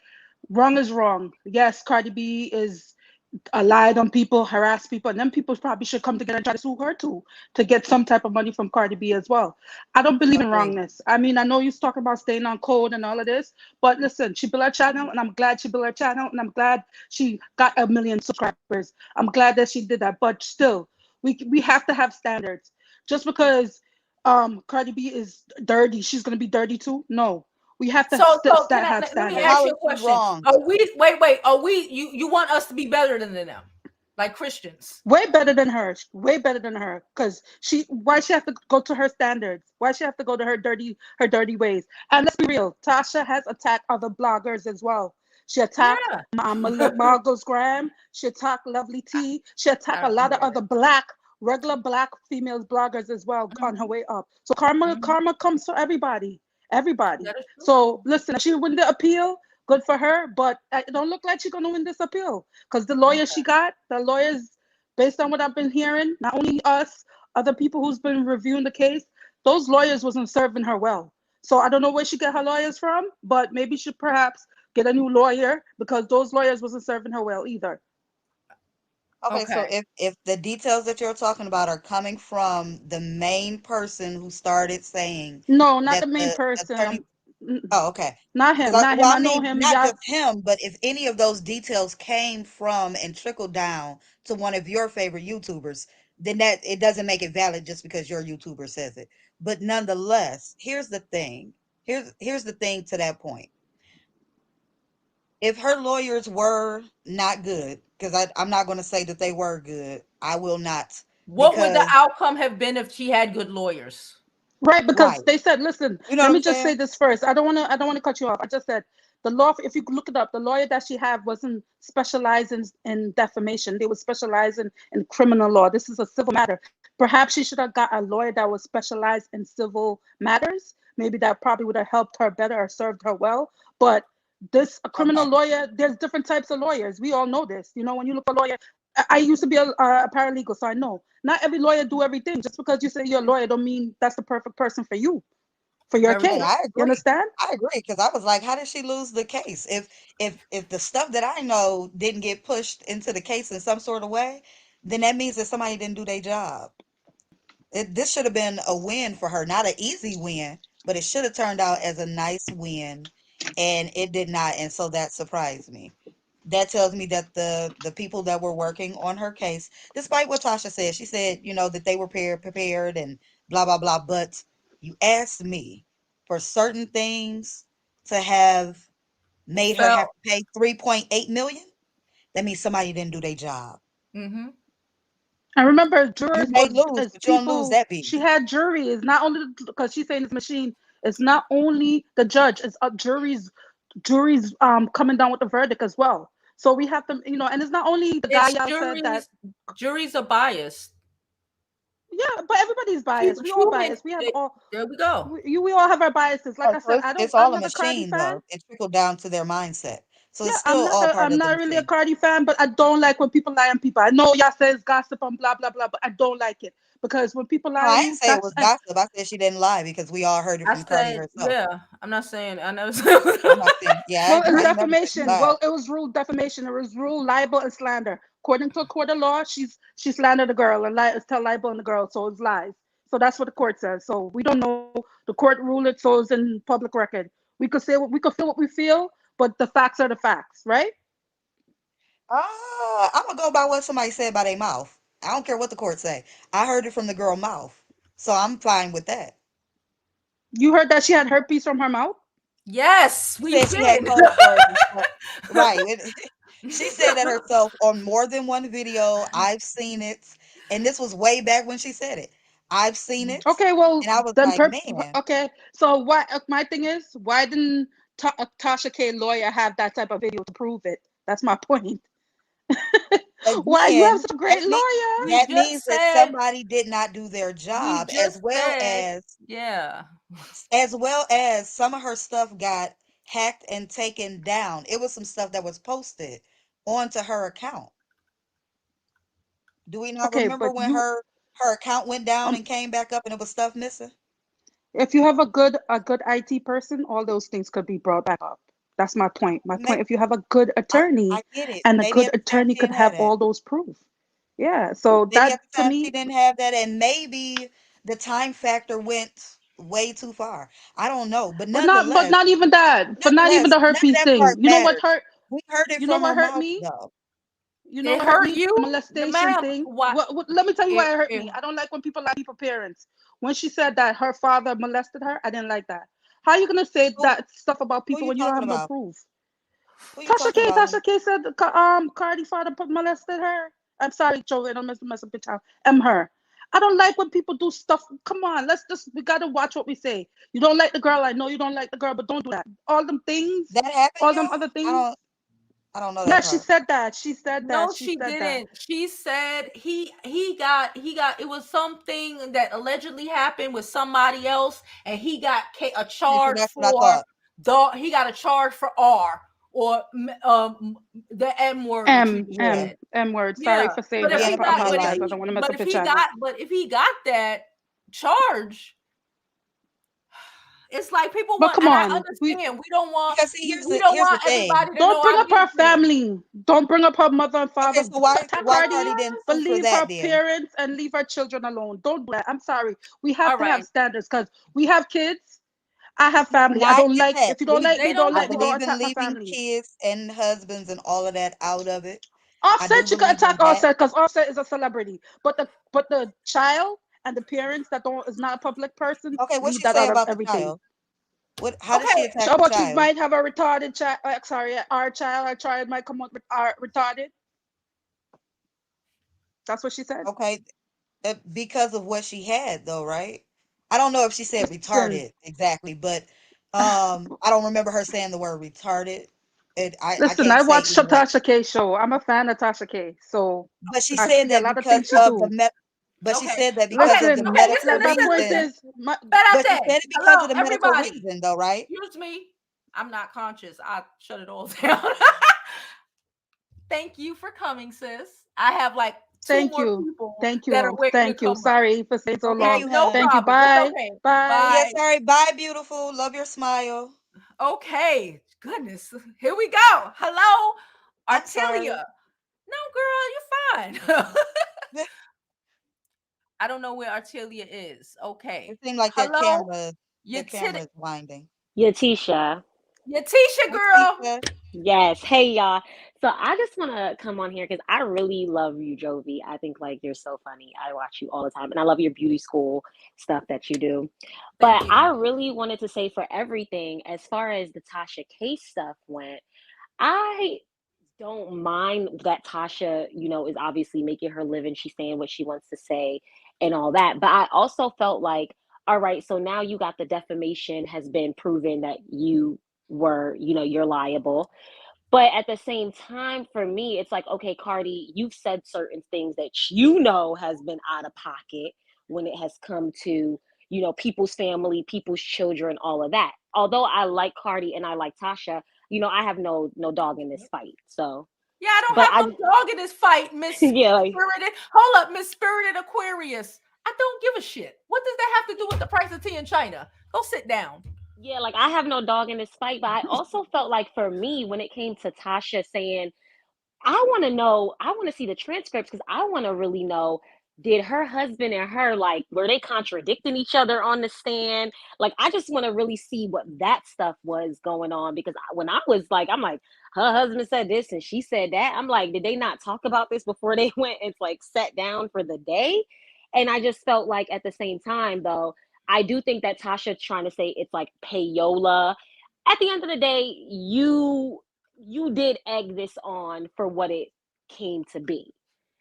wrong is wrong. Yes, Cardi B is lied on people, harassed people, and then people probably should come together and try to sue her too to get some type of money from Cardi B as well. I don't believe in Agreed. wrongness. I mean, I know you're talking about staying on code and all of this, but listen, she built her channel, and I'm glad she built her channel, and I'm glad she got 1 million subscribers. I'm glad that she did that, but still, we have to have standards. Just because Cardi B is dirty, she's gonna be dirty too. No, we have to So can I have let me standards. ask How you is a she question? wrong? Are we wait, are we you want us to be better than them? Like Christians? Way better than her. Way better than her. Cause why she have to go to her standards? Why she have to go to her dirty ways? And let's be real, Tasha has attacked other bloggers as well. She attacked Yeah. Margot's Graham. She attacked Lovely T. She I attacked a don't lot of believe other it. regular black females bloggers as well on her Hmm. way up. So karma Hmm. comes for everybody. Everybody. That is true. So listen, if she win the appeal, good for her. But it don't look like she's gonna win this appeal because the lawyers she Okay. got, the lawyers, based on what I've been hearing, not only us, other people who's been reviewing the case, those lawyers wasn't serving her well. So I don't know where she get her lawyers from, but maybe she perhaps get a new lawyer because those lawyers wasn't serving her well either. Okay, so Okay. if the details that you're talking about are coming from the main person who started saying No, not that the main the person. attorney, oh, okay. Not Because him. Not him. well, I I know mean, him. not Y'all. just him, but if any of those details came from and trickled down to one of your favorite YouTubers, then that it doesn't make it valid just because your YouTuber says it. But nonetheless, here's the thing. Here's the thing to that point. If her lawyers were not good, because I'm not going to say that they were good, I will not, What would the because outcome have been if she had good lawyers? Right, because right, they said, listen, you know what let I'm me just say saying? this first. I don't want to cut you off. I just said the law, if you look it up, the lawyer that she had wasn't specialized in defamation. They were specialized in criminal law. This is a civil matter. Perhaps she should have got a lawyer that was specialized in civil matters. Maybe that probably would have helped her better or served her well. But this a criminal Okay. lawyer, there's different types of lawyers. We all know this. When you look for a lawyer, I used to be a paralegal, so I know not every lawyer do everything. Just because you say you're a lawyer, don't mean that's the perfect person for you for your Very Hey, true. I case. You agree. understand? I agree because I was like, how did she lose the case? If the stuff that I know didn't get pushed into the case in some sort of way, then that means that somebody didn't do their job. This should have been a win for her, not an easy win, but it should have turned out as a nice win, and it did not, and so that surprised me. That tells me that the people that were working on her case, despite what Tasha said, she said, that they were prepared and blah blah blah, but you asked me for certain things to have made her have Felt. to pay 3.8 million. That means somebody didn't do their job. Mm-hmm. And remember, You jurors may or lose, as but you don't lose people, that she big. had jury. It's not only because she's saying it's machine. It's not only the judge. It's juries coming down with the verdict as well. So we have to, and it's not only the guy It's y'all said that. juries are biased. Yeah, but everybody's biased. We all Humans. biased. We have all. There we go. We all have our biases. Like Oh, I so said, it's I'm all a not a Cardi machine fan. though. It trickled down to their mindset. So Yeah, it's still all part I'm of the not really a machine. Cardi fan, but I don't like when people lie on people. I know y'all says gossip and blah blah blah, but I don't like it because when people No, lie I on didn't you, say it was gossip. I said she didn't lie because we all heard it I from Cardi said, herself. yeah. I'm not saying. I never I'm not saying, yeah, well, I it's ain't never said she defamation. lied. Well, it was ruled defamation. It was ruled libel and slander. According to a court of law, she slandered the girl and tell libel on the girl, so it's lies. So that's what the court says. So we don't know. The court ruled it, so it's in public record. We could feel what we feel, but the facts are the facts, right? I'm gonna go by what somebody said by their mouth. I don't care what the court say. I heard it from the girl mouth, so I'm fine with that. You heard that she had herpes from her mouth. Yes, She we said she had did. cold sores and stuff. Right. She said that herself on more than one video. I've seen it, and this was way back when she said it. I've seen it, Okay, well and I was then, like, man, okay. So what? My thing is, why didn't Tasha K lawyer have that type of video to prove it? That's my point. Why you have again, such a great lawyer? We that means just that said. somebody did not do their We job, just said. Yeah. as well as some of her stuff got hacked and taken down. It was some stuff that was posted onto her account. Do we not Okay, remember but when her account went down um, and came back up and it was stuff missing? if you have a good IT person, all those things could be brought back up. That's my point. My Maybe, point, if you have a good I attorney, get it. and a Maybe good at the time attorney she could didn't have have that. all those proof. Yeah. So Maybe that at the to time she me, didn't have that, and maybe the time factor went way too far. I don't know, but but not even that. But not even nonetheless, the none of herpes that thing. part You know what matters. hurt? We heard it You know from her what hurt mouth, me? though. You know It what hurt hurt me? you, The the molestation ma'am. thing. What? Let me tell you why It, it hurt it, me. I don't like when people lie to people's parents. When she said that her father molested her, I didn't like that. How are you gonna say Who that stuff about who people you when you don't talking have no about? proof? Who you talking about, Tasha honey? K said Cardi father molested her. I'm sorry, Joey, I don't mess up your child. Her. I don't like when people do stuff. Come on, we gotta watch what we say. You don't like the girl, I know you don't like the girl, but don't do that. All them things, That happened, all them y'all? other things. I don't know that Yeah, she part. said that. She said that. No, She she said that. didn't. She said he got it was something that allegedly happened with somebody else, and he got a See, charge that's what I for thought. he got a charge for R or the M word that you just Yeah, M word. Sorry yeah. for saying But if that. yeah, he I got yeah, apologize. like I don't want to mess up your channel. but if he got that charge, it's like people But want, come and I on, understand because see, we don't here's the want thing. everybody to don't know bring our up her business. family. Don't bring up her mother and Okay, father. so why Cardi, Cardi didn't but sue for leave that her then? parents and leave her children alone. Don't do that. I'm sorry. We have All to have right. standards because we have kids. I have And family. I I don't get like. that. If you don't like They me, don't don't I like let me. well, Don't believe in attack my leaving family. kids and husbands and all of that out of it. I do Offset, you can believe in attack that. Offset because Offset is a celebrity. But the child and the parents that don't is not a public person, Okay, what leave she that say out of about the everything. child? How did she okay. attack So, the but you child? might have a retarded child. Sorry, our child might come out retarded. That's what she said. Okay, because of what she had though, right? I don't know if she said Listen, retarded exactly, but I don't remember her saying the word retarded. I listen. can't I say watched either way. Tasha K show. I'm a fan of Tasha K. So But she I said see a that lot of because things she of the do. med but she Okay. said that Okay. because of the Listen, Okay. Listen. medical my Listen. point Listen. reason. is, my, But she Espérate. said it because of Hello, the medical everybody. reason though, right? Excuse me. I'm not conscious. I shut it all down. Thank you for coming, sis. I have like two thank more you, people thank that are you, waiting to thank you. come up. Sorry for saying so Thank Okay, long. you, no hun. Thank you. problem. It's Bye, okay. bye. Yeah, Bye. sorry. Bye, beautiful. Love your smile. Okay. Goodness. Here we go. Hello, I'm sorry. Artelia. No, girl, you're fine. I don't know where Artelia is. Okay. It seemed like Hello, your that camera tit, is winding. Yatisha. your Tisha Hey, girl. Tisha. Yes. Hey, y'all. So I just want to come on here because I really love you, Jovi. I think like you're so funny. I watch you all the time, and I love your beauty school stuff that you do. Thank But you. I really wanted to say for everything, as far as the Tasha K stuff went, I don't mind that Tasha, is obviously making her living. She's saying what she wants to say and all that. But I also felt like, all right, so now you got the defamation has been proven that you were, you're liable. But at the same time, for me, it's like, okay, Cardi, you've said certain things that has been out of pocket when it has come to, people's family, people's children, all of that. Although I like Cardi and I like Tasha, I have no dog in this fight. So, Yeah, I don't but have no dog in this fight, Miss yeah, like, Spirited. Hold up, Miss Spirited Aquarius. I don't give a shit. What does that have to do with the price of tea in China? Go sit down. yeah, like I have no dog in this fight. But I also felt like for me, when it came to Tasha saying, I want to know, I want to see the transcripts because I want to really know, did her husband and her, like, were they contradicting each other on the stand? Like, I just want to really see what that stuff was going on because when I was like, I'm like, her husband said this and she said that. I'm like, did they not talk about this before they went and like sat down for the day? And I just felt like at the same time, though, I do think that Tasha trying to say it's like payola. At the end of the day, you did egg this on for what it came to be.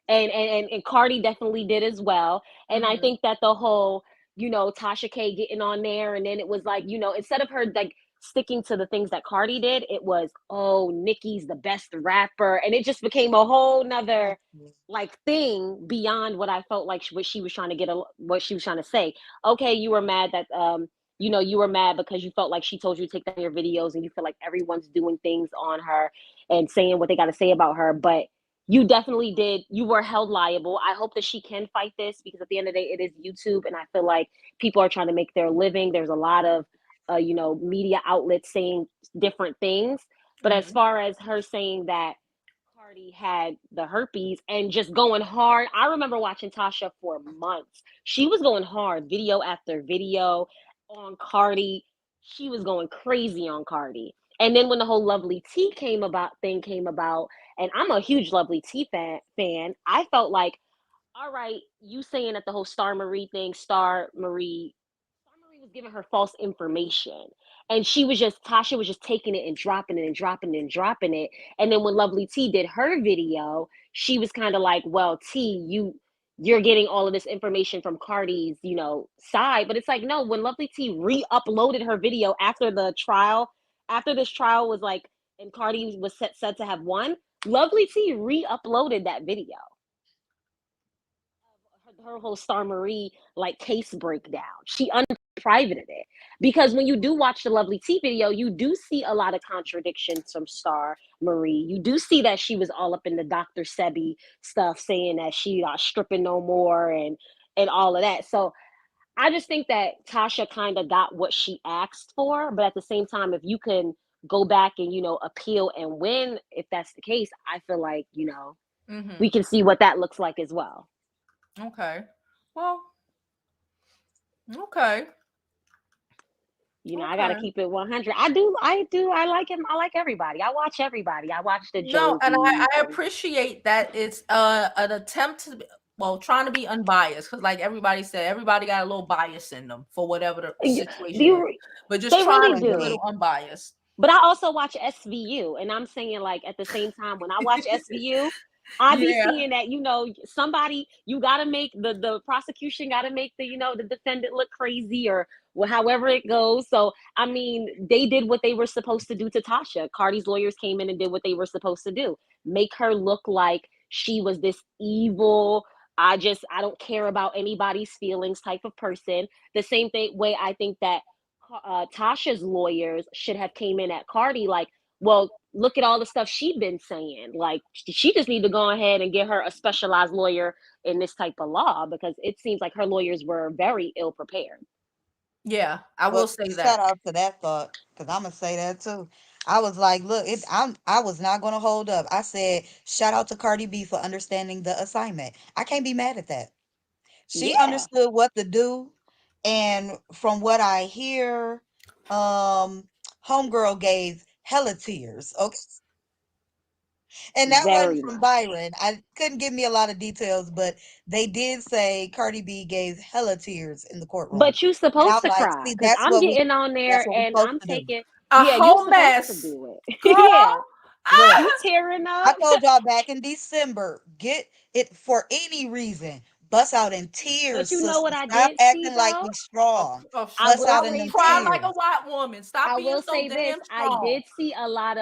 And Cardi definitely did as well. And I Mm-hmm. think that the whole, Tasha K getting on there and then it was like, instead of her like sticking to the things that Cardi did, it was, oh, Nicki's the best rapper. And it just became a whole nother like thing beyond what I felt like what she was trying to what she was trying to say. Okay, you were mad that you were mad because you felt like she told you to take down your videos and you feel like everyone's doing things on her and saying what they got to say about her. But you definitely did. You were held liable. I hope that she can fight this because at the end of the day, it is YouTube. And I feel like people are trying to make their living. There's a lot of, media outlets saying different things. But as Mm-hmm. far as her saying that Cardi had the herpes and just going hard. I remember watching Tasha for months. She was going hard, video after video on Cardi. She was going crazy on Cardi. And then when the whole Lovely Tea came about, and I'm a huge Lovely Tea fan, I felt like, all right, you saying that the whole Star Marie was giving her false information. And Tasha was just taking it and dropping it and dropping it and dropping it. And then when Lovely T did her video, she was kind of like, well, T, you're getting all of this information from Cardi's, side. But it's like, no, when Lovely T re-uploaded her video after this trial was like and Cardi was said to have won, Lovely T re-uploaded that video, her whole Star Marie like case breakdown. She unprivated it because when you do watch the Lovely T video, you do see a lot of contradictions from Star Marie. You do see that she was all up in the Dr. Sebi stuff, saying that she not stripping no more and all of that. So I just think that Tasha kind of got what she asked for, but at the same time, if you can go back and appeal and win, if that's the case, I feel like we can see what that looks like as well. Okay. Well. Okay. I gotta keep it 100. I do. I like him. I like everybody. I watch everybody. I watch the Jovi. No, and I appreciate that it's an attempt to trying to be unbiased, because like everybody said, everybody got a little bias in them for whatever the situation is. But just trying to be a little unbiased. But I also watch SVU, and I'm saying, like, at the same time, when I watch SVU, I be seeing that, somebody, you got to make the prosecution got to make the defendant look crazy, or however it goes. So, I mean, they did what they were supposed to do to Tasha. Cardi's lawyers came in and did what they were supposed to do. Make her look like she was this evil, I don't care about anybody's feelings type of person. The same way I think that Tasha's lawyers should have came in at Cardi like, well, look at all the stuff she'd been saying. Like, she just need to go ahead and get her a specialized lawyer in this type of law, because it seems like her lawyers were very ill prepared. Yeah, I will say that. Shout out to that thought, because I'm gonna say that too. I was like, look, I was not gonna hold up. I said, shout out to Cardi B for understanding the assignment. I can't be mad at that. She understood what to do, and from what I hear, homegirl gave hella tears. Okay. And that wasn't from Byron. I couldn't give me a lot of details, but they did say Cardi B gave hella tears in the courtroom. But you're supposed to cry, because I'm getting on there and I'm taking you're supposed to do it. Yeah. Look, you tearing up. I told y'all back in December, get it for any reason. Bust out in tears. But you know what I Stop did acting see, like though? we strong. I Bust out in them cry tears. like a white woman. Stop being so say damn this. strong. I did see a lot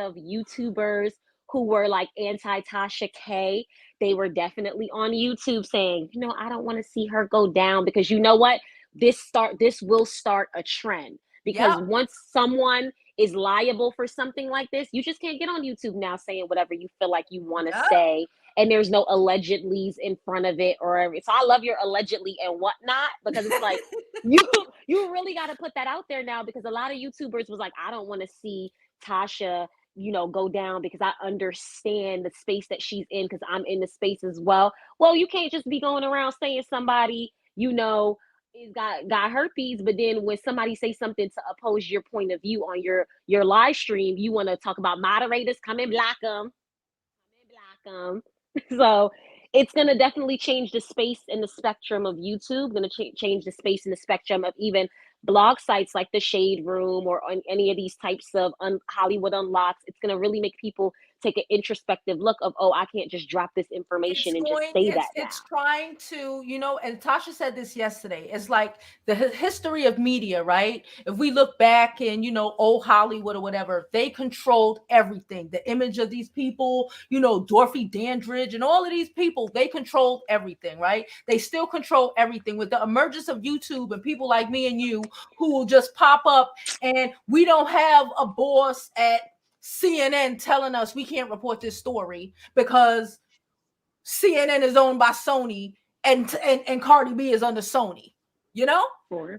of YouTubers who were like anti Tasha K. They were definitely on YouTube saying, I don't want to see her go down, because you know what? This will start a trend, because once someone is liable for something like this, you just can't get on YouTube now saying whatever you feel like you want to say, and there's no allegedlys in front of it or so. I love your allegedly and whatnot, because it's like you really got to put that out there now, because a lot of YouTubers was like, I don't want to see Tasha go down, because I understand the space that she's in, because I'm in the space as well. Well, you can't just be going around saying somebody is got herpes, but then when somebody say something to oppose your point of view on your live stream, you want to talk about moderators, come and block them. So it's going to definitely change the space and the spectrum of YouTube, going to change the space and the spectrum of even blog sites like the Shade Room or on any of these types of Hollywood Unlocked. It's going to really make people take an introspective look of, I can't just drop this information just say that now. It's trying to, and Tasha said this yesterday, it's like the history of media, right? If we look back in, old Hollywood or whatever, they controlled everything. The image of these people, Dorothy Dandridge and all of these people, they controlled everything, right? They still control everything. With the emergence of YouTube and people like me and you who will just pop up, and we don't have a boss at CNN telling us we can't report this story because CNN is owned by Sony and Cardi B is under Sony, For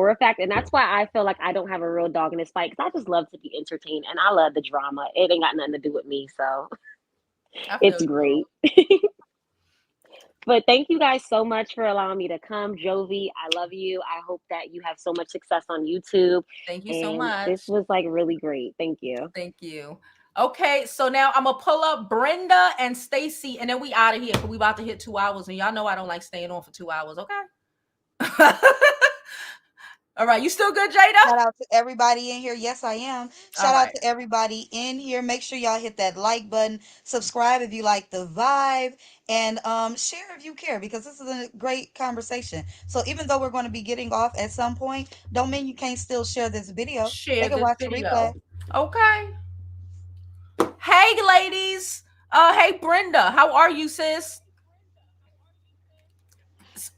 a fact. And that's why I feel like I don't have a real dog in this fight, because I just love to be entertained and I love the drama. It ain't got nothing to do with me, so it's great. But thank you guys so much for allowing me to come. Jovi, I love you. I hope that you have so much success on YouTube. Thank you so much. This was like really great. Thank you. Thank you. Okay, so now I'm gonna pull up Brenda and Stacy, and then we out of here, because we about to hit 2 hours, and y'all know I don't like staying on for 2 hours. Okay. All right, you still good, Jada? Shout out to everybody in here. Yes, I am. Shout out to everybody in here. Make sure y'all hit that like button, subscribe if you like the vibe, and share if you care, because this is a great conversation. So even though we're going to be getting off at some point, don't mean you can't still share this video. Share they can this watch video. the replay. Okay. Hey, ladies. Hey, Brenda. How are you, sis?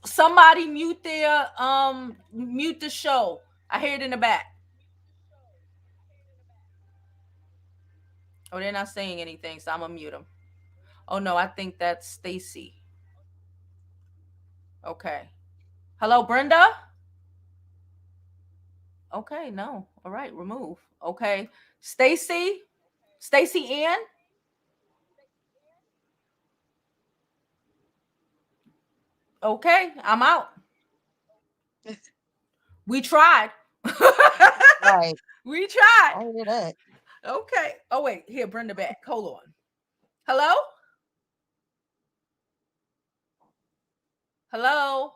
Somebody mute the show. I hear it in the back. Oh, they're not saying anything, so I'm gonna mute them. Oh no, I think that's Stacy. Okay. Hello, Brenda. Okay, no. All right, remove. Okay. Stacy. Stacy Ann. Okay, I'm out. We tried. Right. We tried. I hear that. Okay. Oh wait, here, Brenda back. Hold on. Hello? Hello?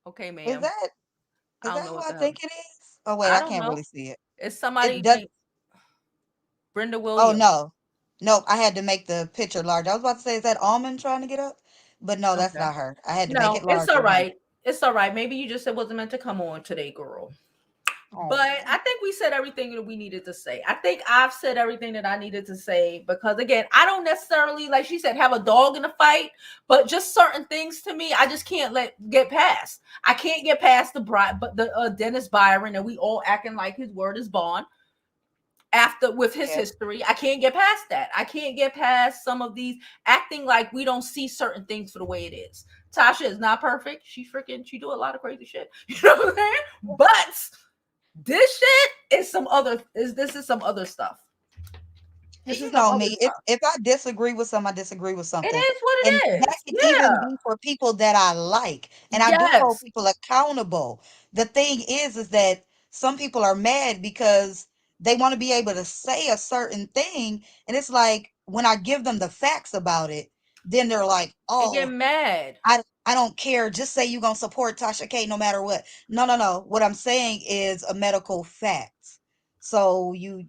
Okay, Is ma'am. that I is don't that know who what I the hell. think it is? Oh wait, I I don't can't know. really see it. It's It somebody does. named Brenda Oh Williams. no, nope. I had to make the picture large. I was about to say, is that Almond trying to get up? But no, that's Okay. not her. I had to make No, it it's large all for her. right. It's all right. Maybe you just said wasn't meant to come on today, girl. But Oh, I think we said everything that we needed to say. I think I've said everything that I needed to say because, again, I don't necessarily, like she said, have a dog in the fight, but just certain things to me, I just can't get past. I can't get past the Dennis Byron, and we all acting like his word is bond after with his yeah. history. I can't get past that. I can't get past some of these acting like we don't see certain things for the way it is. Tasha is not perfect. She do a lot of crazy shit. You know what I'm saying? But this shit is this is some other stuff. This is You some know other me. If stuff. if I disagree with something, I disagree with It something. is what And it that is. can even Yeah. be for people that I like. And I do hold Yes. people accountable. The thing is that some people are mad because they want to be able to say a certain thing. And it's like when I give them the facts about it, then they're like, They get oh, mad. I don't care. Just say you're gonna support Tasha K no matter what. No, no, no. What I'm saying is a medical fact. So you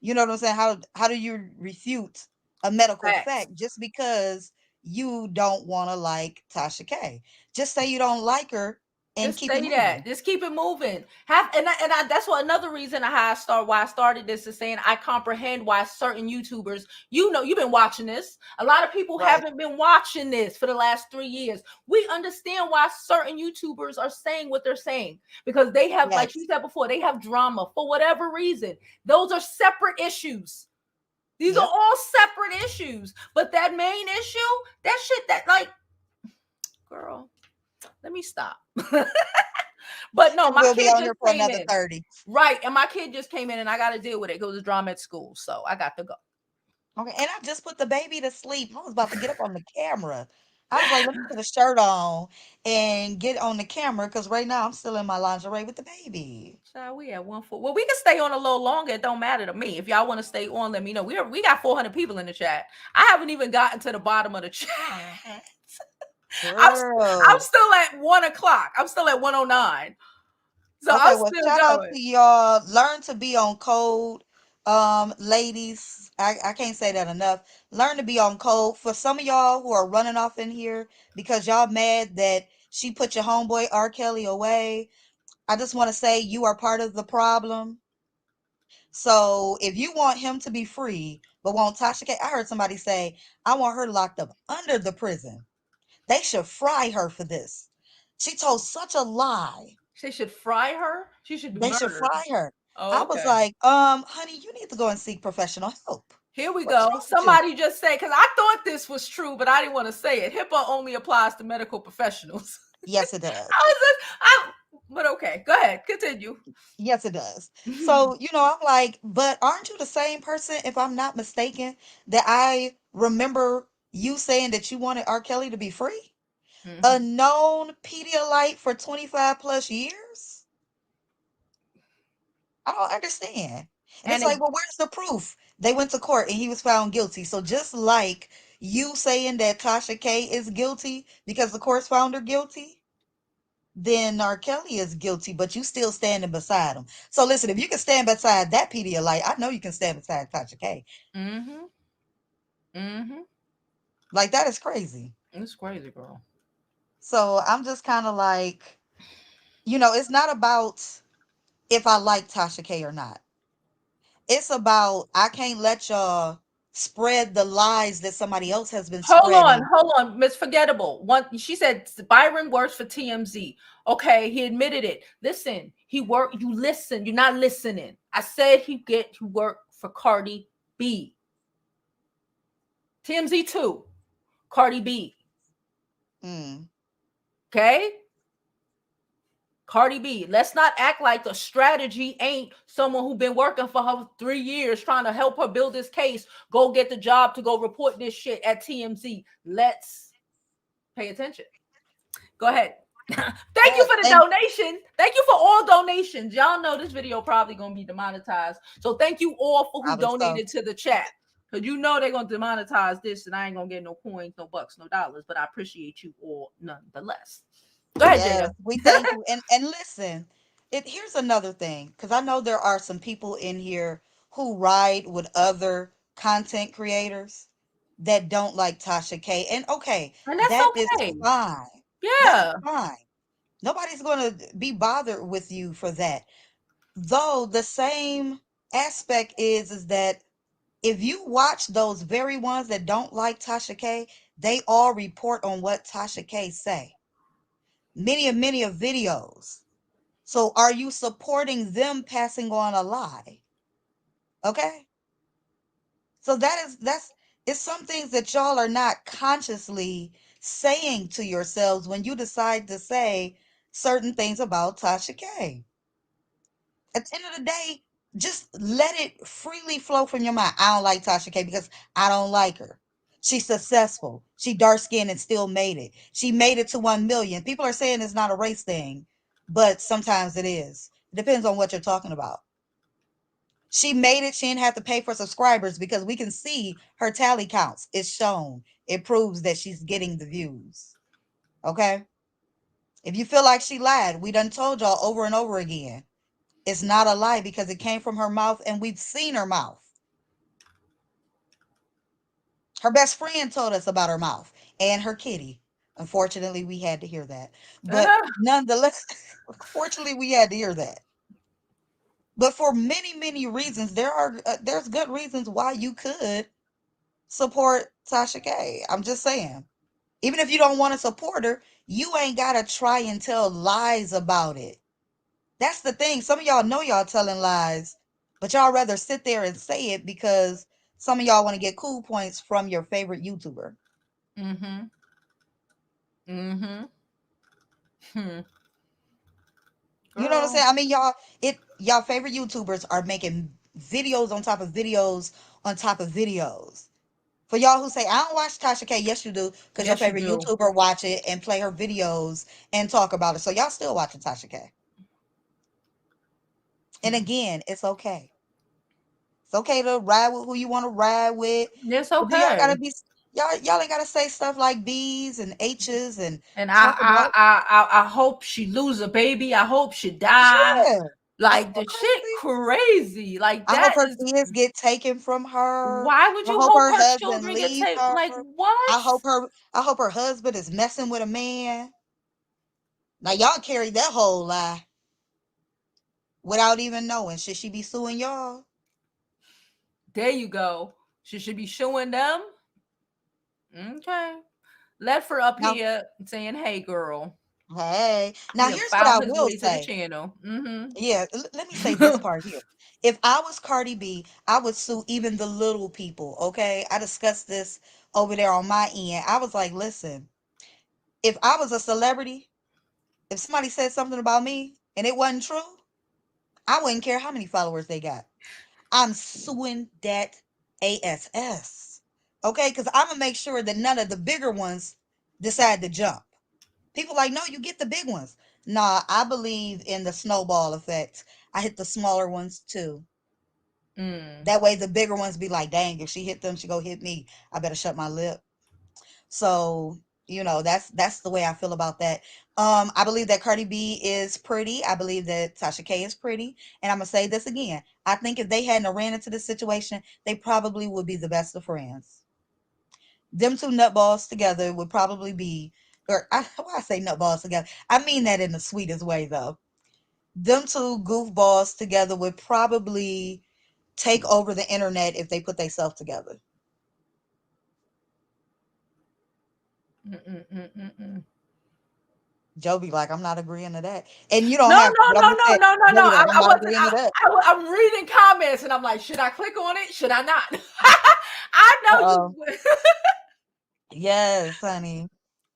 know what I'm saying? How do you refute a medical Facts. fact just because you don't want to like Tasha K? Just say you don't like her and Just keep it say that. moving. Just keep it moving. That's what another reason why I started this is saying I comprehend why certain YouTubers, you've been watching this. A lot of people Right. haven't been watching this for the last 3 years. We understand why certain YouTubers are saying what they're saying because they have, like Yes. you said before, they have drama for whatever reason. Those are separate issues. These are Yep. all separate issues. But that main issue, that shit that like, girl, let me stop. But no, And my we'll be kid on just here for came another in. 30. Right. And my kid just came in and I got to deal with it because it's drama at school. So I got to go. Okay, and I just put the baby to sleep. I was about to get up on the camera. I was like, let me put a shirt on and get on the camera because right now I'm still in my lingerie with the baby. So we at 1 4. Well, we can stay on a little longer. It don't matter to me. If y'all want to stay on, let me know. We got 400 people in the chat. I haven't even gotten to the bottom of the chat. I'm Girl. still at 1 o'clock. I'm still at 109. So Okay, I'm well, still shout out going. to y'all. Learn to be on code. Ladies, I can't say that enough. Learn to be on code. For some of y'all who are running off in here because y'all mad that she put your homeboy R. Kelly away, I just want to say you are part of the problem. So if you want him to be free, but want Tasha K, I heard somebody say, I want her locked up under the prison. They should fry her for this. She told such a lie. They should fry her. She should be They should murdered. fry her. Oh, I was okay. like, honey, you need to go and seek professional help. Here we What is go. wrong with you? Somebody just said, because I thought this was true, but I didn't want to say it. HIPAA only applies to medical professionals. Yes, it does. I was just, but okay, go ahead, continue. Yes, it does. So, I'm like, but aren't you the same person, if I'm not mistaken, that I remember you saying that you wanted R. Kelly to be free? A Mhm. known Pedialyte for 25 plus years? I don't understand. And it's And like, well, where's the proof? They went to court and he was found guilty. So just like you saying that Tasha K is guilty because the courts found her guilty, then R. Kelly is guilty, but you still standing beside him. So listen, if you can stand beside that Pedialyte, I know you can stand beside Tasha K. mm-hmm, mm-hmm. Like that is crazy. It's crazy, girl. So I'm just kind of like, it's not about if I like Tasha K or not. It's about I can't let y'all spread the lies that somebody else has been spreading. Hold on, Miss Forgettable. One, she said Byron works for TMZ. Okay, he admitted it. Listen, he worked. You listen. You're not listening. I said he worked for Cardi B. TMZ too. Cardi B. Mm. Okay. Cardi B. Let's not act like the strategy ain't someone who been working for her 3 years trying to help her build this case. Go get the job to go report this shit at TMZ. Let's pay attention. Go ahead. Thank you for the And donation. Thank you for all donations. Y'all know this video probably gonna be demonetized. So thank you all for who probably so. donated to the chat. Because you know they're gonna demonetize this and I ain't gonna get no coins, no bucks, no dollars. But I appreciate you all nonetheless. Go ahead, Yes, Jada. we thank you. And listen, here's another thing, because I know there are some people in here who ride with other content creators that don't like Tasha K. And okay, And that's that is okay. fine. That is Yeah. fine. Nobody's gonna be bothered with you for that. Though the same aspect is that if you watch those very ones that don't like Tasha K, they all report on what Tasha K say. Many of videos. So are you supporting them passing on a lie? Okay? So that's it's some things that y'all are not consciously saying to yourselves when you decide to say certain things about Tasha K. At the end of the day, just let it freely flow from your mind. I don't like Tasha K because I don't like her. She's successful. She dark skinned and still made it. She made it to 1 million. People are saying it's not a race thing, but sometimes it is. It depends on what you're talking about. She made it. She didn't have to pay for subscribers because we can see her tally counts. It's shown. It proves that she's getting the views. Okay? If you feel like she lied, we done told y'all over and over again. It's not a lie because it came from her mouth and we've seen her mouth. Her best friend told us about her mouth and her kitty. Unfortunately, we had to hear that. But nonetheless, fortunately, we had to hear that. But for many reasons, there's good reasons why you could support Tasha K. I'm just saying. Even if you don't want to support her, you ain't gotta try and tell lies about it. That's the thing. Some of y'all know y'all telling lies, but y'all rather sit there and say it because some of y'all want to get cool points from your favorite YouTuber. Mm-hmm. Mm-hmm. Hmm. You know what I'm saying? Girl. I mean, y'all favorite YouTubers are making videos on top of videos on top of videos. For y'all who say, I don't watch Tasha K, yes you do, because your Yes, you favorite do. YouTuber watch it and play her videos and talk about it. So y'all still watching Tasha K. And again, it's okay. It's okay to ride with who you want to ride with. It's But do y'all okay. gotta be y'all ain't gotta say stuff like B's and H's and And talk about I hope she lose a baby. I hope she die. yeah. Ain't Like that the shit crazy? crazy. Like I hope that her is kids get taken from her. why would I you hope hope her her husband children get leave taken? her. Like what? I hope her husband is messing with a man. Now y'all carry that whole lie without even knowing. Should she be suing y'all? There you go. She should be showing them. Okay. Left her up Now, here saying, "Hey, girl." hey. Now He have here's what I found his will way to the say. channel. Mm-hmm. Yeah, let me say this part here. If I was Cardi B, I would sue even the little people, okay? I discussed this over there on my end. I was like, listen, if I was a celebrity, if somebody said something about me and it wasn't true, I wouldn't care how many followers they got. I'm suing that ASS. Okay? Because I'm going to make sure that none of the bigger ones decide to jump. People like, no, you get the big ones. Nah, I believe in the snowball effect. I hit the smaller ones too. Mm. That way the bigger ones be like, dang, if she hit them, she go hit me. I better shut my lip. So, that's the way I feel about that. I believe that Cardi B is pretty. I believe that Tasha K is pretty. And I'm gonna say this again. I think if they hadn't ran into this situation, they probably would be the best of friends. Them two nutballs together would probably be, why I say nutballs together. I mean that in the sweetest way though. them two goofballs together would probably take over the internet if they put themselves together. Joe be like, I'm not agreeing to that. And you don't No, have to, no, but I'm no, just no, saying, no, no, Joe no. be like, I'm I not wasn't. agreeing to that. I'm reading comments, and I'm like, should I click on it? Should I not? I know Uh-oh. you. Yes, honey.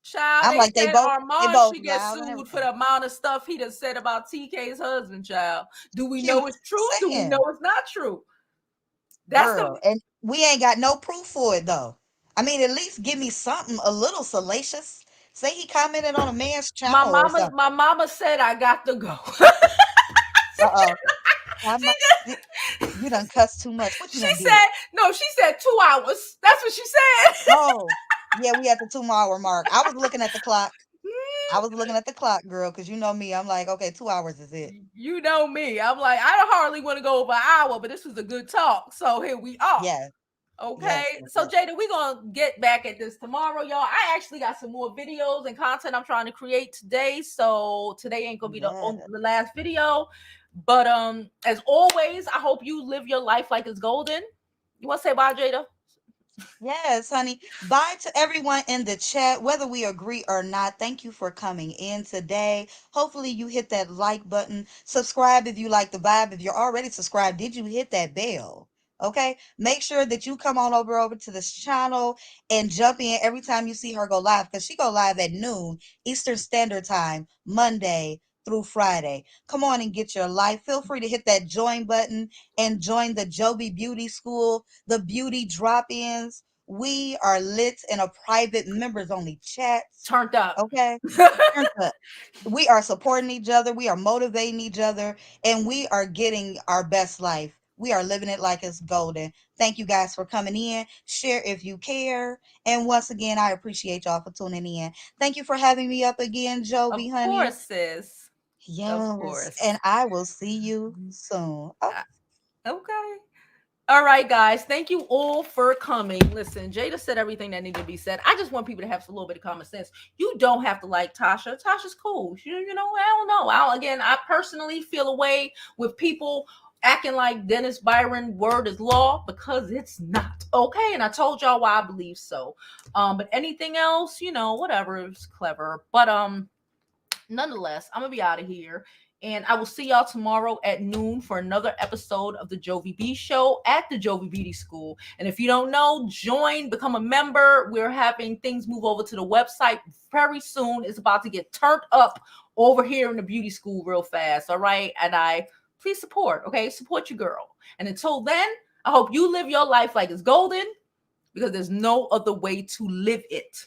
Child, I'm they like, said they Armand both should get loud and sued for everything. the amount of stuff he done said about TK's husband, child. Do we Cute. know it's true? Do we know Saying, it's not true? That's the girl. And we ain't got no proof for it though. I mean, at least give me something a little salacious. Say he commented on a man's channel or something. my mama said I got to go. Uh-oh. I'm not, you done cuss too much. What you She done did? said, no, she said 2 hours. That's what she said. Oh, yeah, we at the 2 hour mark. I was looking at the clock. I was looking at the clock, girl, because you know me. I'm like, okay, 2 hours is it. You know me. I'm like, I don't hardly want to go over an hour, but this was a good talk. So here we are. Yeah. Okay. Yes, yes, So yes. Jada, we're gonna get back at this tomorrow, y'all. I actually got some more videos and content I'm trying to create today. So today ain't gonna be the Yeah. last video. But as always, I hope you live your life like it's golden. You want to say bye, Jada? Yes, honey. Bye to everyone in the chat, whether we agree or not. Thank you for coming in today. Hopefully, you hit that like button. Subscribe if you like the vibe. If you're already subscribed, did you hit that bell? Okay. Make sure that you come on over to this channel and jump in every time you see her go live, because she go live at noon Eastern Standard Time, Monday through Friday. Come on and get your life. Feel free to hit that join button and join the Jovi Beauty School, the beauty drop-ins. We are lit in a private members only chat. Turned up. Okay. Turned up. We are supporting each other. We are motivating each other, and we are getting our best life. We are living it like it's golden. Thank you guys for coming in. Share if you care. And once again, I appreciate y'all for tuning in. Thank you for having me up again, Of Jovi, honey. course, sis. Of Yes. course. And I will see you soon. Oh, Okay. All right, guys. Thank you all for coming. Listen, Jada said everything that needed to be said. I just want people to have a little bit of common sense. You don't have to like Tasha. Tasha's cool. You know, I don't know. I personally feel a way with people acting like Dennis Byron word is law, because it's not. Okay. And I told y'all why I believe so. But anything else, whatever, is clever. But nonetheless, I'm gonna be out of here. And I will see y'all tomorrow at noon for another episode of the Jovi B Show at the Jovi Beauty School. And if you don't know, join, become a member. We're having things move over to the website very soon. It's about to get turned up over here in the beauty school real fast. All right. And please support. Okay. Support your girl. And until then, I hope you live your life like it's golden, because there's no other way to live it.